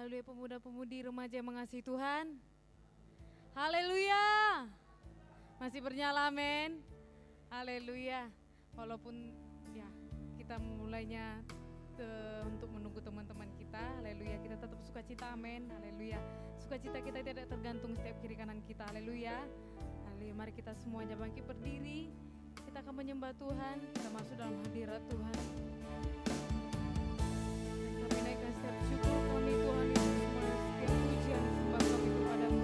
Haleluya, pemuda-pemudi remaja yang mengasihi Tuhan. Haleluya. Masih bernyala, amin. Haleluya. Walaupun ya kita mulainya untuk menunggu teman-teman kita, haleluya, kita tetap sukacita, amin. Haleluya. Sukacita kita tidak tergantung setiap kiri kanan kita, haleluya. Haleluya, mari kita semuanya bangkit berdiri. Kita akan menyembah Tuhan, kita masuk dalam hadirat Tuhan. Kami naikkan setiap syukur kami Tuhan Yesus, semua setiap pujian sembah kami kepadamu.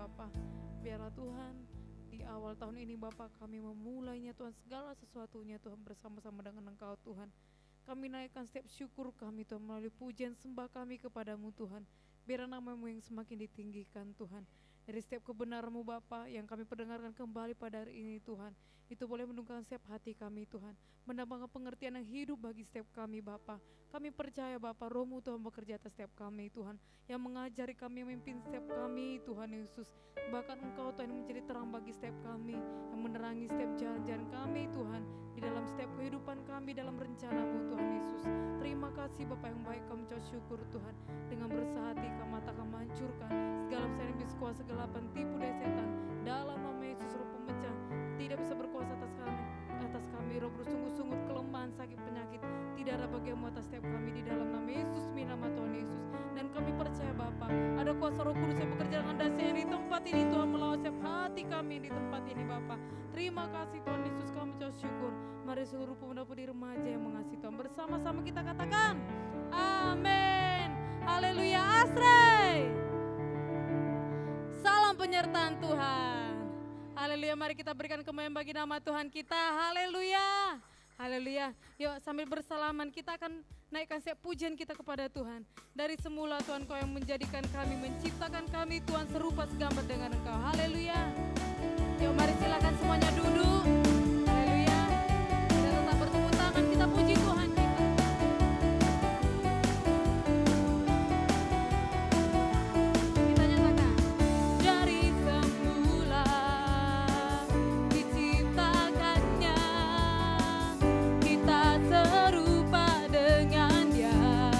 Bapa. Biarlah Tuhan di awal tahun ini Bapa kami memulainya Tuhan segala sesuatunya Tuhan bersama-sama dengan Engkau Tuhan. Kami naikkan setiap syukur kami Tuhan melalui pujian sembah kami kepadamu Tuhan. Biar nama-Mu yang semakin ditinggikan Tuhan. Dari setiap kebenaran-Mu Bapa yang kami perdengarkan kembali pada hari ini Tuhan, itu boleh menunggang setiap hati kami Tuhan, menambahkan pengertian yang hidup bagi setiap kami Bapa. Kami percaya Bapa, Roh-Mu Tuhan bekerja atas setiap kami Tuhan, yang mengajari kami, memimpin setiap kami Tuhan Yesus. Bahkan Engkau Tuhan yang menjadi terang bagi setiap kami, yang menerangi setiap jalan-jalan kami Tuhan, di dalam setiap kehidupan kami dalam rencana-Mu Tuhan Yesus. Terima kasih Bapa yang baik, kami ucap syukur Tuhan. Dengan bersah hati mata kami hancurkan segala pesan iblis, kuasa kegelapan, tipu daya setan. Dalam nama Yesus, roh pemecah tidak bisa berkuasa atas kami, roh bersungut-sungut, kelemahan, sakit, penyakit, tidak ada bagianmu atas setiap kami di dalam nama Yesus, nama Tuhan Yesus. Dan kami percaya Bapa, ada kuasa Roh Kudus yang bekerja dengan dahsyat di tempat ini Tuhan, melawan setiap hati kami di tempat ini Bapa. Terima kasih Tuhan Yesus, kami ucap syukur. Mari seluruh pemuda-pemudi remaja yang mengasihi Tuhan, bersama-sama kita katakan amin. Haleluya. Asrei. Salam penyertaan Tuhan. Haleluya, mari kita berikan kemuliaan bagi nama Tuhan kita. Haleluya. Haleluya. Yuk sambil bersalaman kita akan naikkan setiap pujian kita kepada Tuhan. Dari semula Tuhan, Kau yang menjadikan kami, menciptakan kami Tuhan serupa segambar dengan Engkau. Haleluya. Yuk mari silakan semuanya duduk. Haleluya. Kita tetap bertepuk tangan, kita puji Tuhan kita. Kita nyatakan dari semula diciptakannya, kita serupa dengan Dia.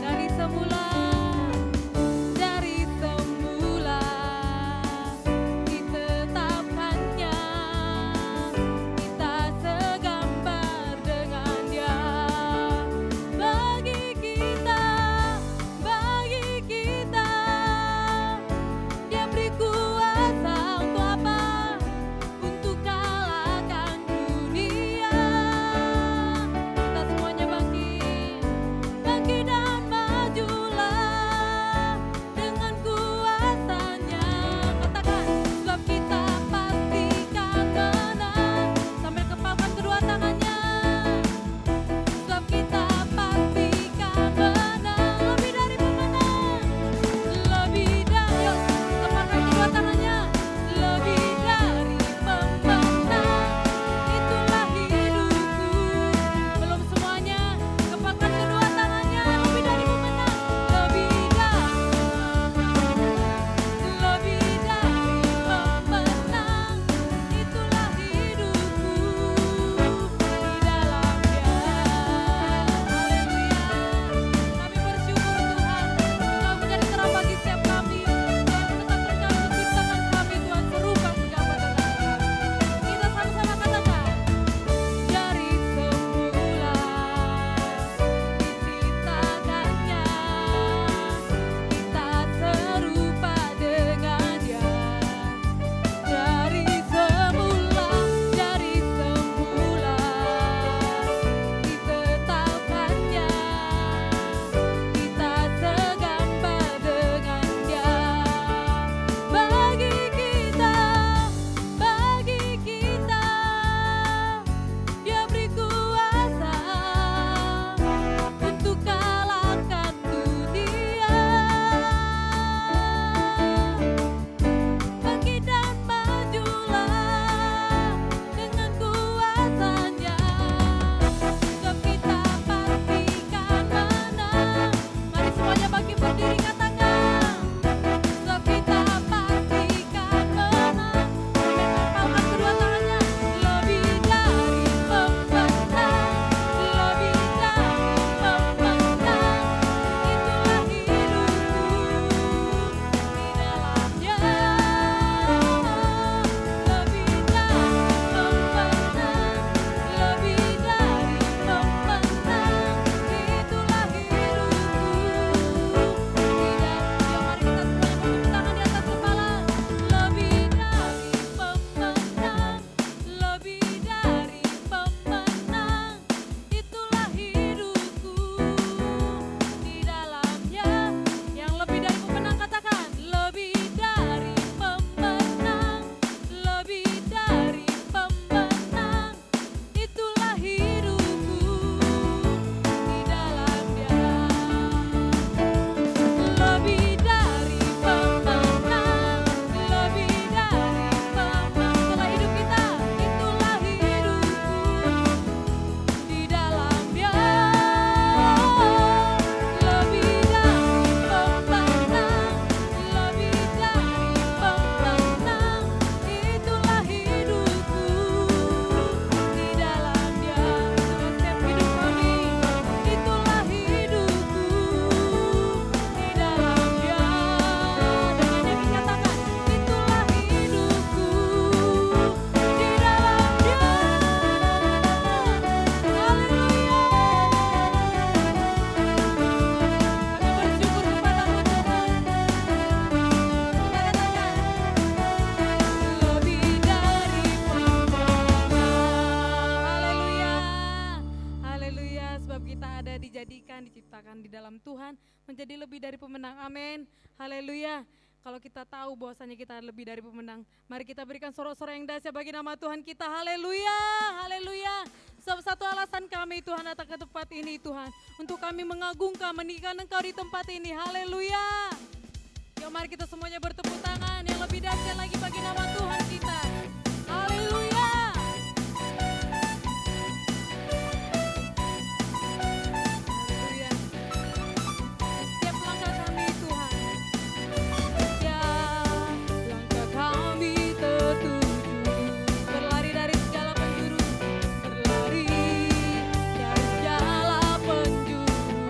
Dari semula nyatakan di dalam Tuhan menjadi lebih dari pemenang. Amin. Haleluya. Kalau kita tahu bahwasanya kita lebih dari pemenang, mari kita berikan sorak-sorai yang dahsyat bagi nama Tuhan kita. Haleluya. Haleluya. Sebab satu alasan kami Tuhan datang ke tempat ini Tuhan, untuk kami mengagungkan, meninggikan Engkau di tempat ini. Haleluya. Yuk mari kita semuanya bertepuk tangan yang lebih dahsyat lagi bagi nama Tuhan kita. Haleluya. Haleluya. Setiap langkah kami Tuhan, setiap langkah kami tertuju, berlari dari segala penjuru, berlari dari segala penjuru,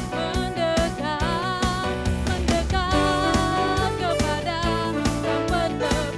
mendekat kepada Sang Penebus.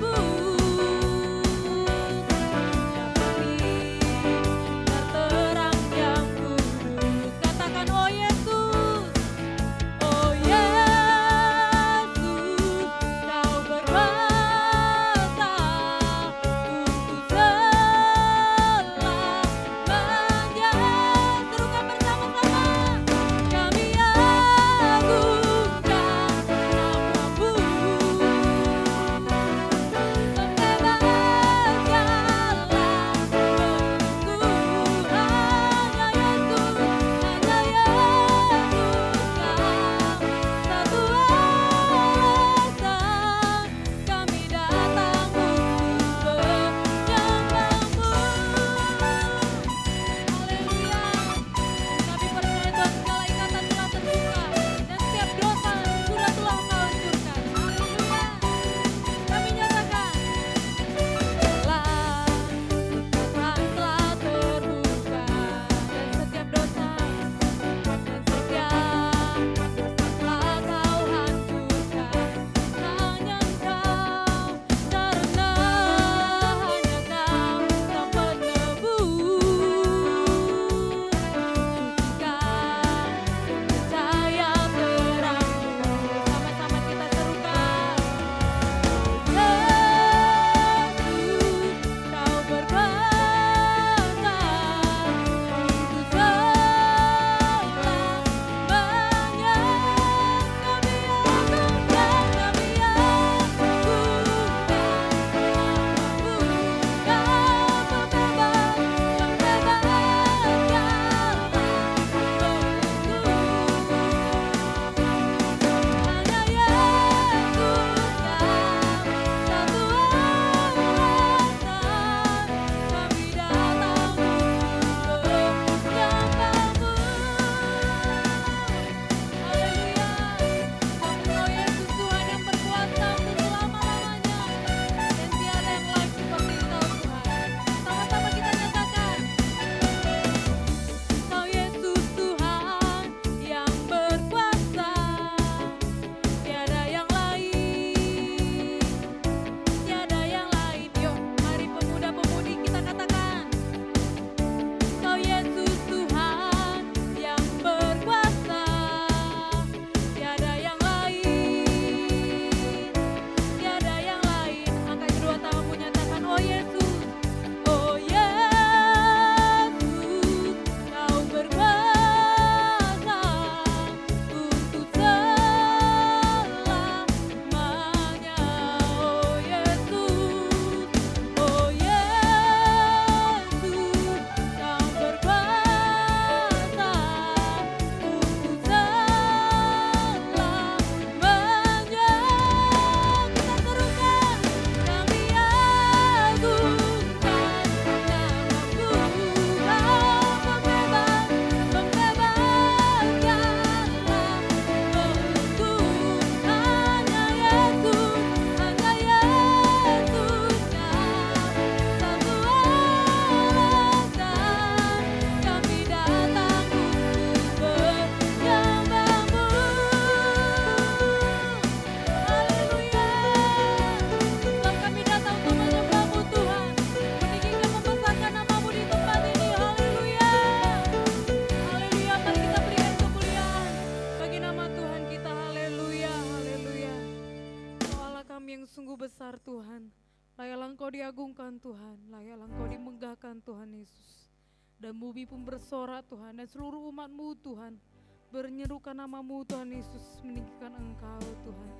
besar Tuhan. Layaklah Engkau diagungkan Tuhan, layaklah Engkau dimegahkan Tuhan Yesus. Dan bumi pun bersorak Tuhan, dan seluruh umat-Mu Tuhan Bernyerukan nama-Mu Tuhan Yesus, meninggikan Engkau Tuhan.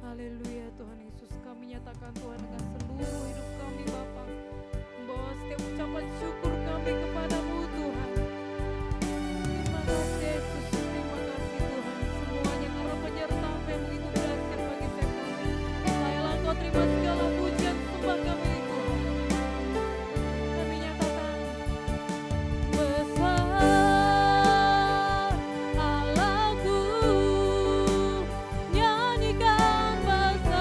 Haleluya Tuhan Yesus, kami nyatakan Tuhan dengan seluruh hidup kami Bapa, membawa setiap ucapan syukur kami kepadamu Tuhan. Terima kasih Yesus, terima kasih Tuhan, semuanya karena penyertaan yang begitu dahsyat bagi setiap kami. Layalah Engkau terima segala pujian sembah kami Tuhan. Kami nyatakan besar Allahku, nyanyikan besar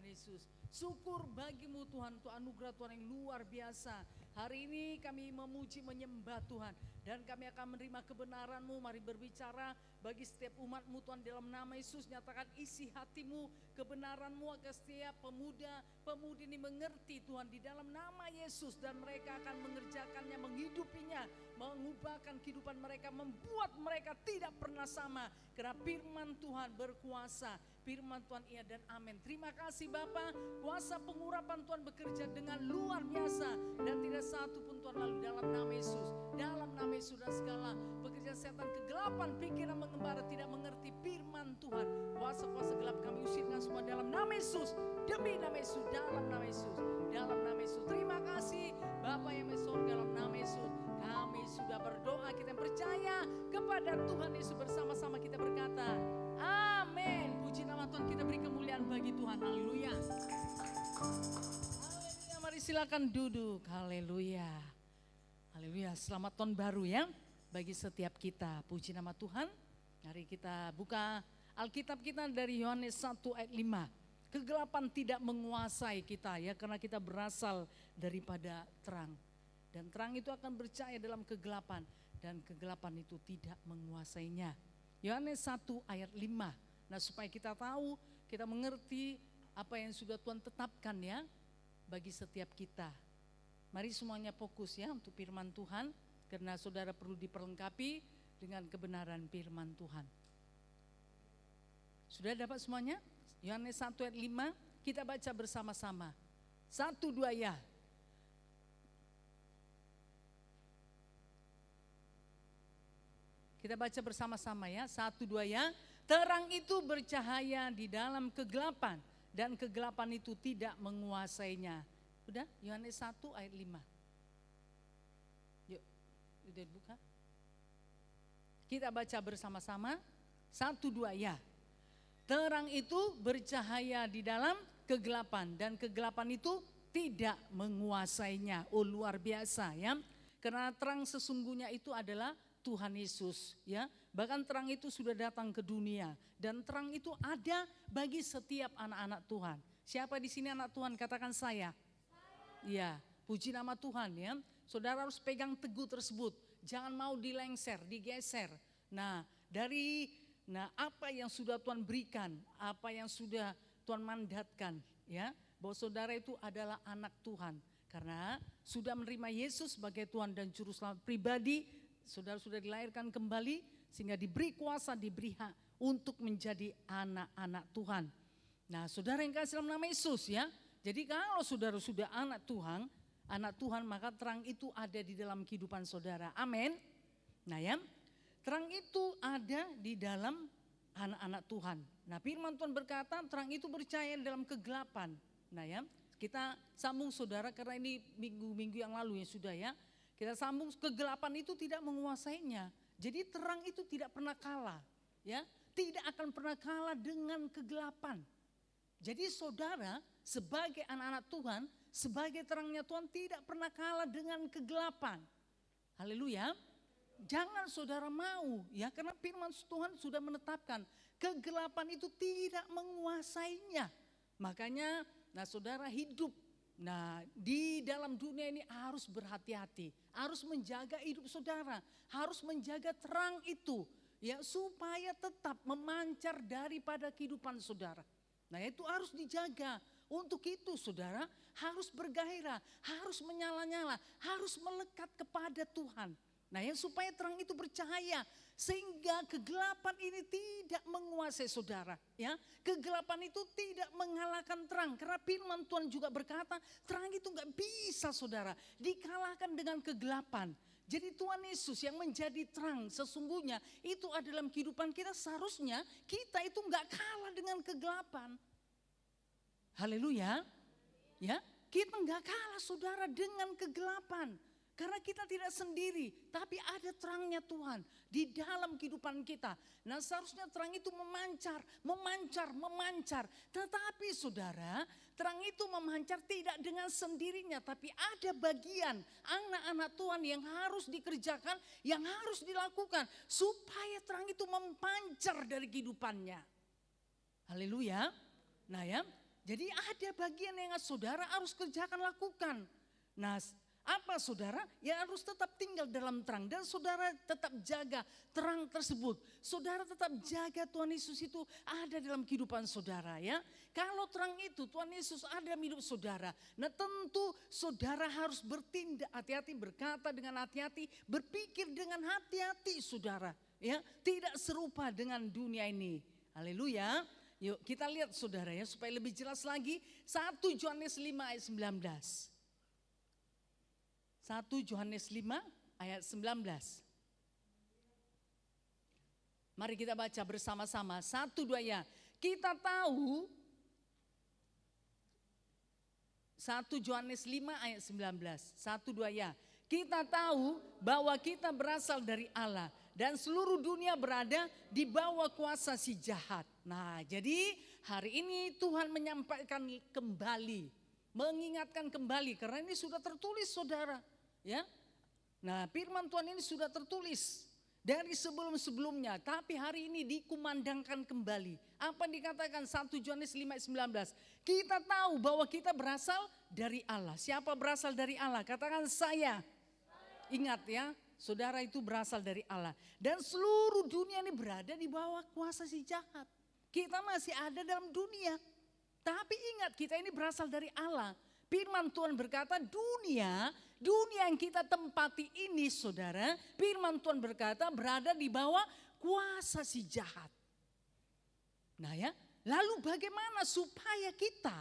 Yesus. Syukur bagimu Tuhan untuk anugerah Tuhan yang luar biasa. Hari ini kami memuji menyembah Tuhan. Dan kami akan menerima kebenaran-Mu. Mari berbicara bagi setiap umat-Mu Tuhan dalam nama Yesus. Nyatakan isi hatimu, kebenaran-Mu agar setiap pemuda, pemudi ini mengerti Tuhan di dalam nama Yesus. Dan mereka akan mengerjakannya, menghidupinya, mengubahkan kehidupan mereka, membuat mereka tidak pernah sama. Karena firman Tuhan berkuasa. Firman Tuhan iya dan amin. Terima kasih Bapa, kuasa pengurapan Tuhan bekerja dengan luar biasa. Dan tidak satu pun Tuhan lalu dalam nama Yesus. Dalam nama Yesus dan segala pekerjaan setan kegelapan pikiran mengembara tidak mengerti firman Tuhan. Kuasa-kuasa gelap kami usirkan semua dalam nama Yesus. Demi nama Yesus, dalam nama Yesus. Dalam nama Yesus. Terima kasih Bapa yang di surga dalam nama Yesus. Kami sudah berdoa, kita percaya kepada Tuhan Yesus bersama-sama kita berkata, amin. Puji nama Tuhan, kita beri kemuliaan bagi Tuhan. Haleluya. Haleluya, mari silakan duduk. Haleluya. Haleluya, selamat tahun baru ya bagi setiap kita. Puji nama Tuhan. Mari kita buka Alkitab kita dari Yohanes 1 ayat 5. Kegelapan tidak menguasai kita ya, karena kita berasal daripada terang. Dan terang itu akan percaya dalam kegelapan, dan kegelapan itu tidak menguasainya. Yohanes 1 ayat 5. Nah, supaya kita tahu, kita mengerti apa yang sudah Tuhan tetapkan ya bagi setiap kita. Mari semuanya fokus ya untuk firman Tuhan, karena saudara perlu diperlengkapi dengan kebenaran firman Tuhan. Sudah dapat semuanya? Yohanes 1 ayat 5, kita baca bersama-sama. 1, 2 ya. Kita baca bersama-sama ya, 1, 2 ya. Terang itu bercahaya di dalam kegelapan, dan kegelapan itu tidak menguasainya. Udah, Yohanes 1 ayat 5. Yuk, udah buka. Kita baca bersama-sama, 1, 2 ya. Terang itu bercahaya di dalam kegelapan, dan kegelapan itu tidak menguasainya. Oh, luar biasa ya. Karena terang sesungguhnya itu adalah Tuhan Yesus ya. Bahkan terang itu sudah datang ke dunia, dan terang itu ada bagi setiap anak-anak Tuhan. Siapa di sini anak Tuhan? Katakan saya. Ya, puji nama Tuhan ya. Saudara harus pegang teguh tersebut. Jangan mau dilengser, digeser. Nah, apa yang sudah Tuhan berikan, apa yang sudah Tuhan mandatkan ya, bahwa saudara itu adalah anak Tuhan. Karena sudah menerima Yesus sebagai Tuhan dan Juru Selamat pribadi, saudara sudah dilahirkan kembali sehingga diberi kuasa, diberi hak untuk menjadi anak-anak Tuhan. Nah, saudara yang kasih dalam nama Yesus ya. Jadi kalau saudara sudah anak Tuhan, maka terang itu ada di dalam kehidupan saudara. Amin. Nah ya, terang itu ada di dalam anak-anak Tuhan. Nah, firman Tuhan berkata terang itu bercahaya dalam kegelapan. Nah ya, kita sambung saudara karena ini minggu-minggu yang lalu ya sudah ya. Kita sambung, kegelapan itu tidak menguasainya. Jadi terang itu tidak pernah kalah, ya, tidak akan pernah kalah dengan kegelapan. Jadi saudara sebagai anak-anak Tuhan, sebagai terangnya Tuhan tidak pernah kalah dengan kegelapan. Haleluya. Jangan saudara mau ya, karena firman Tuhan sudah menetapkan kegelapan itu tidak menguasainya. Makanya saudara hidup di dalam dunia ini harus berhati-hati, harus menjaga hidup saudara, harus menjaga terang itu ya supaya tetap memancar daripada kehidupan saudara. Nah, itu harus dijaga. Untuk itu saudara harus bergairah, harus menyala-nyala, harus melekat kepada Tuhan. Nah, ya supaya terang itu bercahaya sehingga kegelapan ini tidak menguasai saudara, ya. Kegelapan itu tidak mengalahkan terang, karena firman Tuhan juga berkata terang itu enggak bisa saudara dikalahkan dengan kegelapan. Jadi Tuhan Yesus yang menjadi terang sesungguhnya itu ada dalam kehidupan kita, seharusnya kita itu enggak kalah dengan kegelapan. Haleluya. Ya, kita enggak kalah saudara dengan kegelapan. Karena kita tidak sendiri, tapi ada terangnya Tuhan di dalam kehidupan kita. Nah, seharusnya terang itu memancar. Tetapi saudara, terang itu memancar tidak dengan sendirinya, tapi ada bagian anak-anak Tuhan yang harus dikerjakan, yang harus dilakukan supaya terang itu memancar dari kehidupannya. Haleluya. Nah ya, Jadi ada bagian yang saudara harus kerjakan, lakukan. Nah, apa saudara? Ya harus tetap tinggal dalam terang dan saudara tetap jaga terang tersebut. Saudara tetap jaga Tuhan Yesus itu ada dalam kehidupan saudara ya. Kalau terang itu Tuhan Yesus ada dalam hidup saudara. Nah tentu saudara harus bertindak hati-hati, berkata dengan hati-hati, berpikir dengan hati-hati saudara. Ya, tidak serupa dengan dunia ini. Haleluya. Yuk kita lihat saudara ya supaya lebih jelas lagi. 1 Yohanes 5 ayat 19. 1 Yohanes 5 ayat 19. Mari kita baca bersama-sama. 1, 2 ya. Kita tahu 1 Yohanes 5 ayat 19. 1, 2 ya. Kita tahu bahwa kita berasal dari Allah dan seluruh dunia berada di bawah kuasa si jahat. Nah, jadi hari ini Tuhan menyampaikan kembali, mengingatkan kembali karena ini sudah tertulis saudara. Ya, nah firman Tuhan ini sudah tertulis dari sebelum-sebelumnya, tapi hari ini dikumandangkan kembali. Apa yang dikatakan 1 Yohanes 5:19? Kita tahu bahwa kita berasal dari Allah. Siapa berasal dari Allah? Katakan saya. Ingat ya, saudara itu berasal dari Allah. Dan seluruh dunia ini berada di bawah kuasa si jahat. Kita masih ada dalam dunia, tapi ingat kita ini berasal dari Allah. Firman Tuhan berkata dunia yang kita tempati ini saudara, firman Tuhan berkata berada di bawah kuasa si jahat. Nah ya, lalu bagaimana supaya kita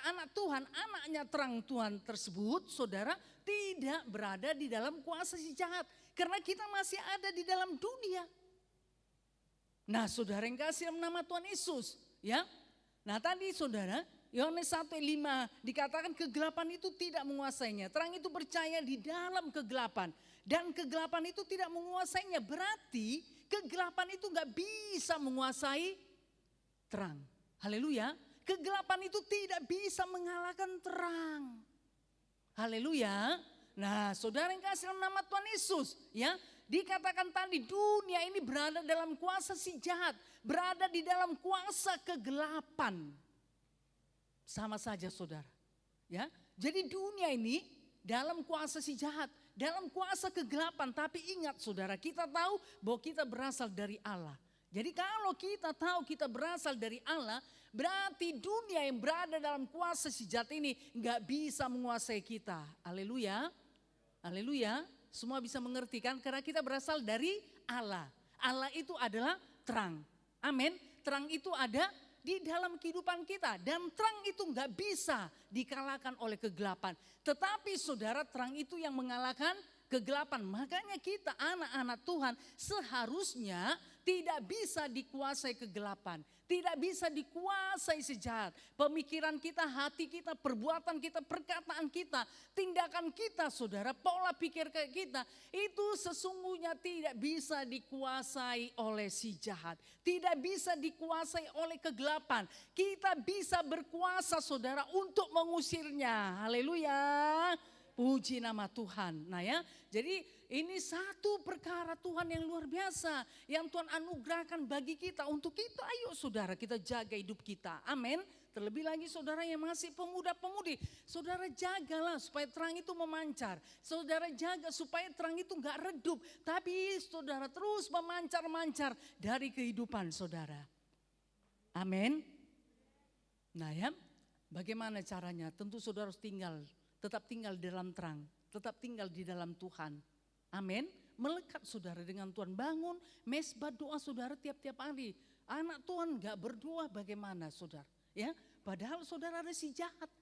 anak Tuhan, anaknya terang Tuhan tersebut saudara tidak berada di dalam kuasa si jahat. Karena kita masih ada di dalam dunia. Nah saudara yang kasih dalam nama Tuhan Yesus ya. Nah tadi saudara Yohanes 1:5 dikatakan kegelapan itu tidak menguasainya. Terang itu percaya di dalam kegelapan. Dan kegelapan itu tidak menguasainya. Berarti kegelapan itu gak bisa menguasai terang. Haleluya. Kegelapan itu tidak bisa mengalahkan terang. Haleluya. Nah saudara yang kasih dalam nama Tuhan Yesus ya. Dikatakan tadi dunia ini berada dalam kuasa si jahat. Berada di dalam kuasa kegelapan. Sama saja saudara. Ya, jadi dunia ini dalam kuasa si jahat, dalam kuasa kegelapan. Tapi ingat saudara, kita tahu bahwa kita berasal dari Allah. Jadi kalau kita tahu kita berasal dari Allah, berarti dunia yang berada dalam kuasa si jahat ini nggak bisa menguasai kita. Haleluya, haleluya. Semua bisa mengerti kan? Karena kita berasal dari Allah. Allah itu adalah terang. Amin. Terang itu ada di dalam kehidupan kita dan terang itu nggak bisa dikalahkan oleh kegelapan. Tetapi saudara terang itu yang mengalahkan kegelapan. Makanya kita anak-anak Tuhan seharusnya tidak bisa dikuasai kegelapan. Tidak bisa dikuasai si jahat. Pemikiran kita, hati kita, perbuatan kita, perkataan kita, tindakan kita saudara, pola pikir kita itu sesungguhnya tidak bisa dikuasai oleh si jahat. Tidak bisa dikuasai oleh kegelapan. Kita bisa berkuasa saudara untuk mengusirnya. Haleluya. Puji nama Tuhan. Nah ya, jadi ini satu perkara Tuhan yang luar biasa. Yang Tuhan anugerahkan bagi kita. Untuk kita, ayo saudara kita jaga hidup kita. Amin. Terlebih lagi saudara yang masih pemuda-pemudi. Saudara jagalah supaya terang itu memancar. Saudara jaga supaya terang itu gak redup. Tapi saudara terus memancar-mancar dari kehidupan saudara. Amin. Nah ya, bagaimana caranya? Tentu saudara harus tetap tinggal di dalam terang, tetap tinggal di dalam Tuhan. Amin. Melekat saudara dengan Tuhan. Bangun mesbah doa saudara tiap-tiap hari. Anak Tuhan gak berdoa bagaimana saudara? Ya, padahal saudara ada si jahat.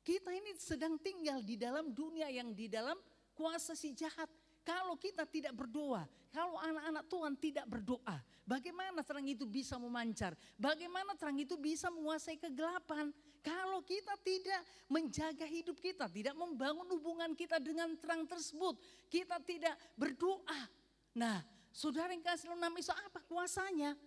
Kita ini sedang tinggal di dalam dunia yang di dalam kuasa si jahat. Kalau kita tidak berdoa, kalau anak-anak Tuhan tidak berdoa, bagaimana terang itu bisa memancar? Bagaimana terang itu bisa menguasai kegelapan? Kalau kita tidak menjaga hidup kita, tidak membangun hubungan kita dengan terang tersebut, kita tidak berdoa. Nah, saudara yang kasih nama Yesus, apa kuasanya?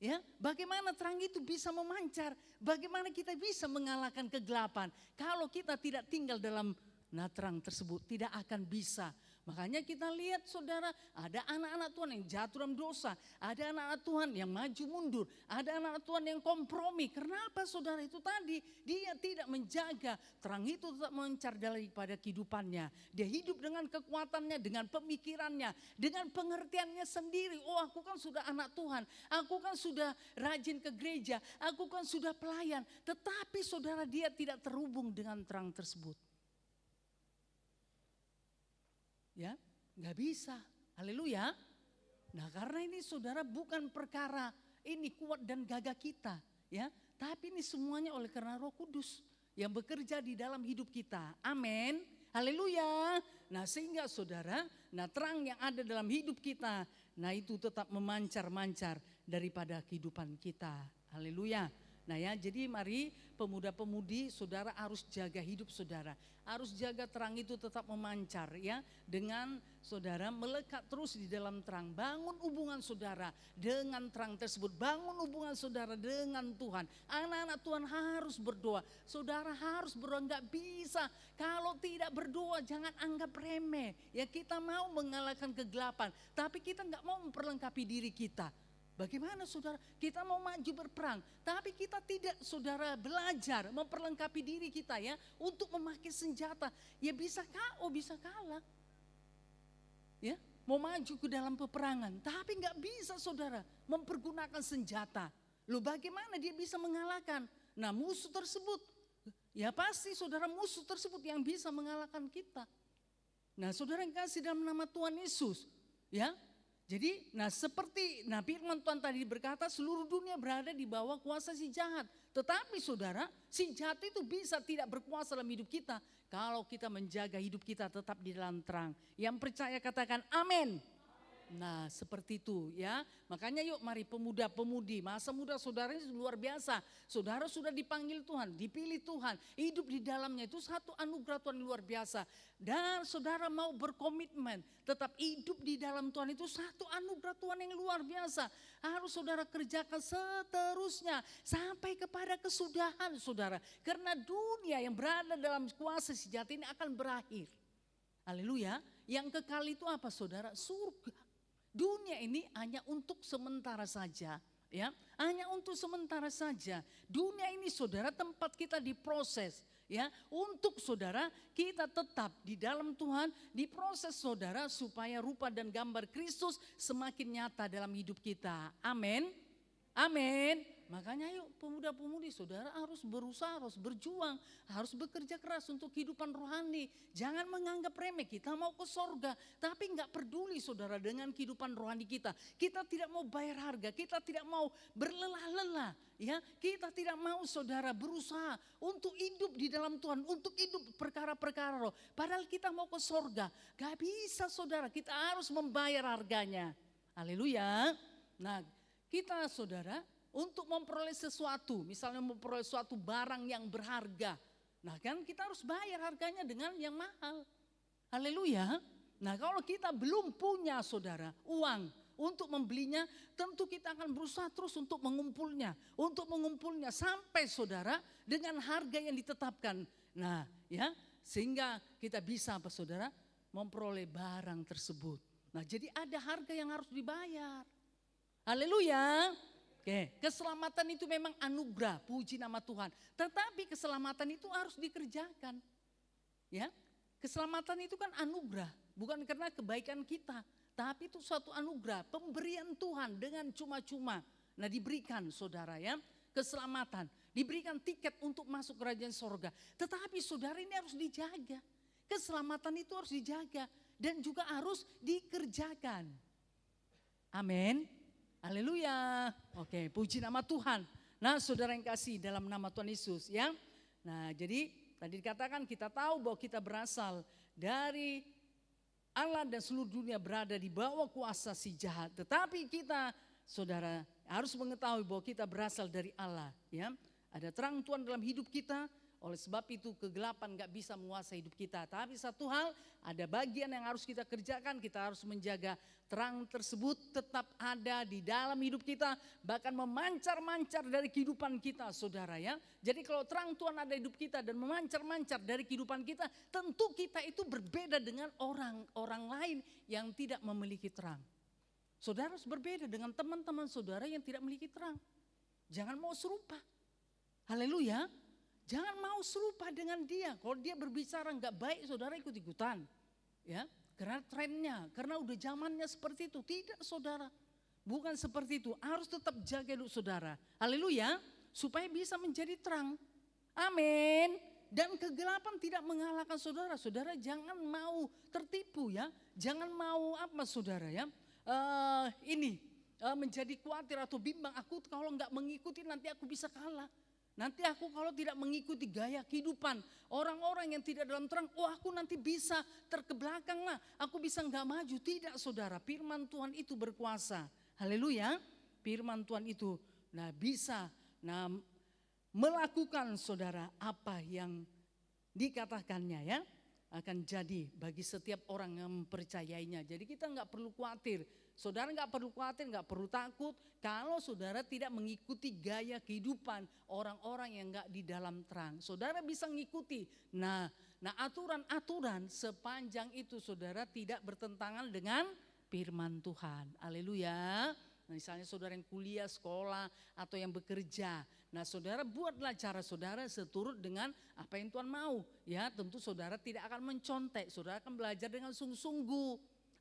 Ya, bagaimana terang itu bisa memancar? Bagaimana kita bisa mengalahkan kegelapan? Kalau kita tidak tinggal dalam nah terang tersebut tidak akan bisa. Makanya kita lihat saudara, ada anak-anak Tuhan yang jatuh dalam dosa, ada anak-anak Tuhan yang maju mundur, ada anak-anak Tuhan yang kompromi. Kenapa saudara? Itu tadi, dia tidak menjaga terang itu tetap mencar daripada kehidupannya. Dia hidup dengan kekuatannya, dengan pemikirannya, dengan pengertiannya sendiri. Oh, aku kan sudah anak Tuhan, aku kan sudah rajin ke gereja, aku kan sudah pelayan. Tetapi saudara, dia tidak terhubung dengan terang tersebut. Ya, nggak bisa. Haleluya. Nah, karena ini saudara bukan perkara ini kuat dan gagah kita, ya. Tapi ini semuanya oleh karena Roh Kudus yang bekerja di dalam hidup kita. Amin. Haleluya. Nah, sehingga saudara, nah terang yang ada dalam hidup kita, nah itu tetap memancar-mancar daripada kehidupan kita. Haleluya. Nah ya, jadi mari pemuda-pemudi saudara harus jaga hidup saudara. Harus jaga terang itu tetap memancar ya. Dengan saudara melekat terus di dalam terang. Bangun hubungan saudara dengan terang tersebut. Bangun hubungan saudara dengan Tuhan. Anak-anak Tuhan harus berdoa. Saudara harus berdoa, enggak bisa. Kalau tidak berdoa jangan anggap remeh. Ya, kita mau mengalahkan kegelapan. Tapi kita enggak mau memperlengkapi diri kita. Bagaimana saudara? Kita mau maju berperang, tapi kita tidak saudara belajar memperlengkapi diri kita ya untuk memakai senjata. Ya bisa KO, bisa kalah. Ya, mau maju ke dalam peperangan, tapi nggak bisa saudara mempergunakan senjata. Loh, bagaimana dia bisa mengalahkan? Nah, musuh tersebut, ya pasti saudara musuh tersebut yang bisa mengalahkan kita. Nah, saudara yang kasih dalam nama Tuhan Yesus, ya. Jadi, nah seperti firman Tuhan tadi berkata seluruh dunia berada di bawah kuasa si jahat. Tetapi saudara, si jahat itu bisa tidak berkuasa dalam hidup kita kalau kita menjaga hidup kita tetap di dalam terang. Yang percaya katakan amin. Nah seperti itu ya, makanya yuk mari pemuda-pemudi, masa muda saudara ini luar biasa. Saudara sudah dipanggil Tuhan, dipilih Tuhan, hidup di dalamnya itu satu anugerah Tuhan luar biasa. Dan saudara mau berkomitmen, tetap hidup di dalam Tuhan itu satu anugerah Tuhan yang luar biasa. Harus saudara kerjakan seterusnya sampai kepada kesudahan saudara. Karena dunia yang berada dalam kuasa si jahat ini akan berakhir. Haleluya, yang kekal itu apa saudara? Surga. Dunia ini hanya untuk sementara saja, ya, hanya untuk sementara saja. Dunia ini saudara tempat kita diproses, ya, untuk saudara kita tetap di dalam Tuhan, diproses saudara supaya rupa dan gambar Kristus semakin nyata dalam hidup kita. Amin, amin. Makanya yuk pemuda-pemudi saudara harus berusaha, harus berjuang, harus bekerja keras untuk kehidupan rohani. Jangan menganggap remeh, kita mau ke sorga tapi enggak peduli saudara dengan kehidupan rohani kita. Kita tidak mau bayar harga, kita tidak mau berlelah-lelah. Ya, kita tidak mau saudara berusaha untuk hidup di dalam Tuhan, untuk hidup perkara-perkara roh. Padahal kita mau ke sorga, gak bisa saudara, kita harus membayar harganya. Haleluya. Nah kita saudara untuk memperoleh sesuatu, misalnya memperoleh suatu barang yang berharga. Nah kan kita harus bayar harganya dengan yang mahal. Haleluya. Nah kalau kita belum punya saudara uang untuk membelinya, tentu kita akan berusaha terus untuk mengumpulnya. Untuk mengumpulnya sampai saudara dengan harga yang ditetapkan. Nah ya, sehingga kita bisa apa saudara memperoleh barang tersebut. Nah jadi ada harga yang harus dibayar. Haleluya. Oke, keselamatan itu memang anugerah, puji nama Tuhan. Tetapi keselamatan itu harus dikerjakan. Ya, keselamatan itu kan anugerah, bukan karena kebaikan kita, tapi itu suatu anugerah, pemberian Tuhan dengan cuma-cuma. Nah, diberikan saudara ya, keselamatan, diberikan tiket untuk masuk kerajaan sorga. Tetapi saudara ini harus dijaga. Keselamatan itu harus dijaga dan juga harus dikerjakan. Amin. Haleluya. Oke, puji nama Tuhan. Nah saudara yang kasih dalam nama Tuhan Yesus ya. Nah jadi tadi dikatakan kita tahu bahwa kita berasal dari Allah dan seluruh dunia berada di bawah kuasa si jahat. Tetapi kita saudara harus mengetahui bahwa kita berasal dari Allah ya. Ada terang Tuhan dalam hidup kita Oleh sebab itu kegelapan gak bisa menguasai hidup kita. Tapi satu hal, ada bagian yang harus kita kerjakan. Kita harus menjaga terang tersebut tetap ada di dalam hidup kita. Bahkan memancar-mancar dari kehidupan kita, saudara ya. Jadi kalau terang Tuhan ada di hidup kita dan memancar-mancar dari kehidupan kita, tentu kita itu berbeda dengan orang lain yang tidak memiliki terang. Saudara harus berbeda dengan teman-teman saudara yang tidak memiliki terang. Jangan mau serupa. Haleluya. Jangan mau serupa dengan dia. Kalau dia berbicara enggak baik, saudara ikut-ikutan. Ya, karena trennya, karena udah zamannya seperti itu. Tidak, saudara. Bukan seperti itu. Harus tetap jaga hidup saudara. Haleluya. Supaya bisa menjadi terang. Amin. Dan kegelapan tidak mengalahkan saudara. Saudara jangan mau tertipu ya. Jangan mau apa saudara ya. Menjadi khawatir atau bimbang. Aku kalau enggak mengikuti nanti aku bisa kalah. Nanti aku kalau tidak mengikuti gaya kehidupan orang-orang yang tidak dalam terang, aku nanti bisa terkebelakang lah, aku bisa nggak maju. Tidak saudara, firman Tuhan itu berkuasa. Haleluya, firman Tuhan itu bisa melakukan saudara apa yang dikatakannya ya. Akan jadi bagi setiap orang yang mempercayainya. Jadi kita nggak perlu khawatir. Saudara nggak perlu khawatir, nggak perlu takut kalau saudara tidak mengikuti gaya kehidupan orang-orang yang nggak di dalam terang. Saudara bisa mengikuti. Nah aturan-aturan sepanjang itu saudara tidak bertentangan dengan firman Tuhan. Haleluya. Nah, misalnya saudara yang kuliah, sekolah atau yang bekerja. Nah saudara buatlah cara saudara seturut dengan apa yang Tuhan mau. Ya tentu saudara tidak akan mencontek, saudara akan belajar dengan sungguh-sungguh.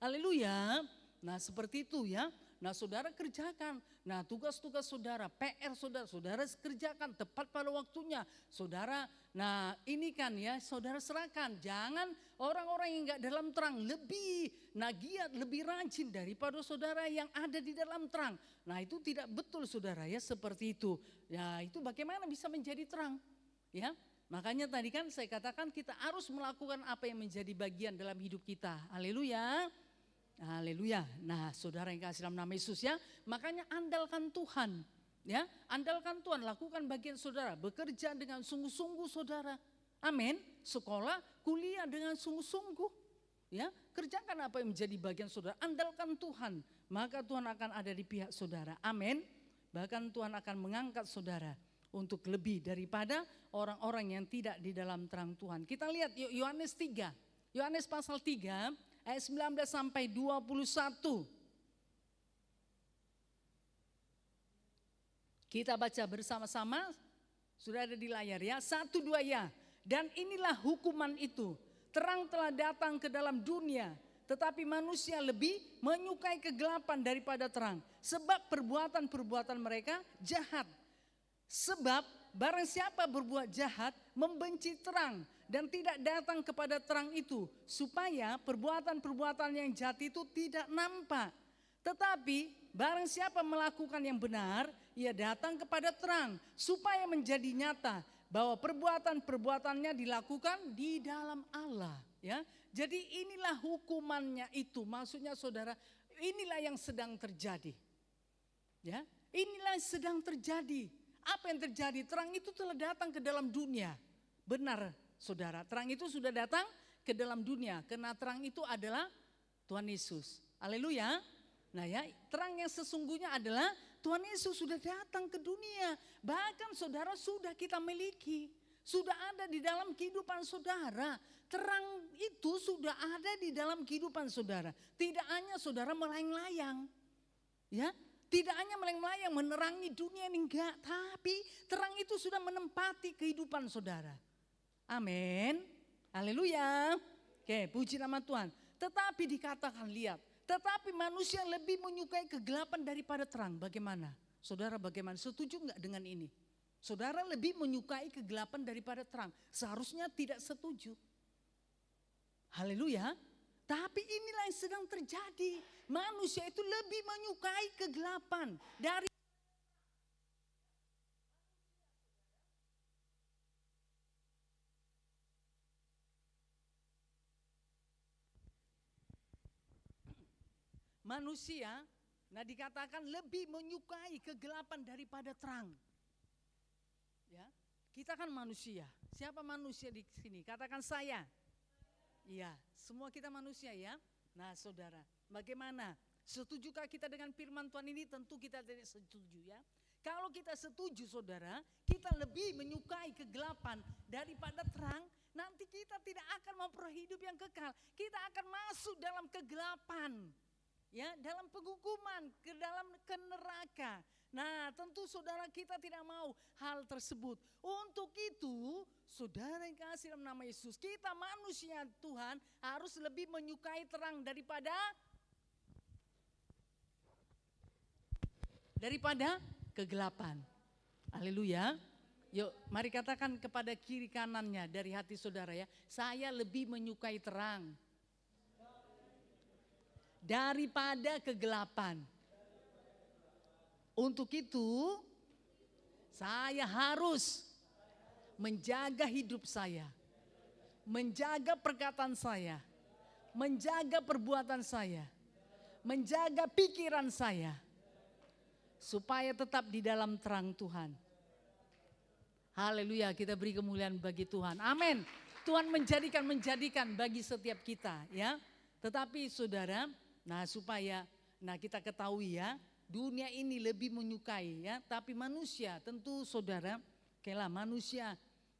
Haleluya. Nah seperti itu ya. Nah saudara kerjakan. Nah tugas-tugas saudara, PR saudara kerjakan tepat pada waktunya. Saudara, nah ini kan ya saudara serahkan. Jangan orang-orang yang enggak dalam terang lebih giat, lebih rajin daripada saudara yang ada di dalam terang. Nah itu tidak betul saudara ya seperti itu. Ya itu bagaimana bisa menjadi terang ya. Makanya tadi kan saya katakan kita harus melakukan apa yang menjadi bagian dalam hidup kita. Haleluya. Haleluya. Nah saudara yang kasih dalam nama Yesus ya. Makanya andalkan Tuhan. Ya, andalkan Tuhan, lakukan bagian saudara. Bekerja dengan sungguh-sungguh saudara. Amin. Sekolah, kuliah dengan sungguh-sungguh. Ya, kerjakan apa yang menjadi bagian saudara. Andalkan Tuhan. Maka Tuhan akan ada di pihak saudara. Amin. Bahkan Tuhan akan mengangkat saudara. Untuk lebih daripada orang-orang yang tidak di dalam terang Tuhan. Kita lihat Yohanes 3. Yohanes pasal 3. Ayat 19 sampai 21. Kita baca bersama-sama. Sudah ada di layar ya. 1, 2 ya. Dan inilah hukuman itu. Terang telah datang ke dalam dunia. Tetapi manusia lebih menyukai kegelapan daripada terang. Sebab perbuatan-perbuatan mereka jahat. Sebab barang siapa berbuat jahat membenci terang. Dan tidak datang kepada terang itu, supaya perbuatan-perbuatan yang jahat itu tidak nampak. Tetapi barang siapa melakukan yang benar, ia datang kepada terang, supaya menjadi nyata bahwa perbuatan-perbuatannya dilakukan di dalam Allah. Ya, jadi inilah hukumannya itu, maksudnya saudara, inilah yang sedang terjadi. Ya, inilah yang sedang terjadi. Apa yang terjadi? Terang itu telah datang ke dalam dunia. Benar. Saudara, terang itu sudah datang ke dalam dunia. Karena terang itu adalah Tuhan Yesus. Haleluya. Nah ya, terang yang sesungguhnya adalah Tuhan Yesus sudah datang ke dunia. Bahkan saudara sudah kita miliki. Sudah ada di dalam kehidupan saudara. Terang itu sudah ada di dalam kehidupan saudara. Tidak hanya saudara melayang-layang. Ya, tidak hanya melayang-layang menerangi dunia ini enggak. Tapi terang itu sudah menempati kehidupan saudara. Amin. Haleluya. Oke, puji nama Tuhan. Tetapi dikatakan lihat. Tetapi manusia lebih menyukai kegelapan daripada terang. Bagaimana? Saudara bagaimana? Setuju enggak dengan ini? Saudara lebih menyukai kegelapan daripada terang. Seharusnya tidak setuju. Haleluya. Tapi inilah yang sedang terjadi. Manusia itu lebih menyukai kegelapan dari manusia. Nah dikatakan lebih menyukai kegelapan daripada terang. Ya, Kita kan manusia. Siapa manusia di sini? Katakan saya. Iya, semua kita manusia ya. Nah saudara, bagaimana? Setujukah kita dengan firman Tuhan ini? Tentu kita tidak setuju ya. Kalau kita setuju saudara, kita lebih menyukai kegelapan daripada terang, nanti kita tidak akan memperoleh hidup yang kekal. Kita akan masuk dalam kegelapan. Ya, dalam penghukuman, ke neraka. Nah, tentu saudara kita tidak mau hal tersebut. Untuk itu, saudara yang kasih dalam nama Yesus, kita manusia Tuhan harus lebih menyukai terang daripada kegelapan. Haleluya. Yuk, mari katakan kepada kiri kanannya dari hati saudara ya, saya lebih menyukai terang daripada kegelapan. Untuk itu, saya harus menjaga hidup saya, menjaga perkataan saya, menjaga perbuatan saya, menjaga pikiran saya, supaya tetap di dalam terang Tuhan. Haleluya, kita beri kemuliaan bagi Tuhan. Amin. Tuhan menjadikan bagi setiap kita ya. Tetapi saudara, supaya kita ketahui ya, dunia ini lebih menyukai ya, tapi manusia tentu saudara, manusia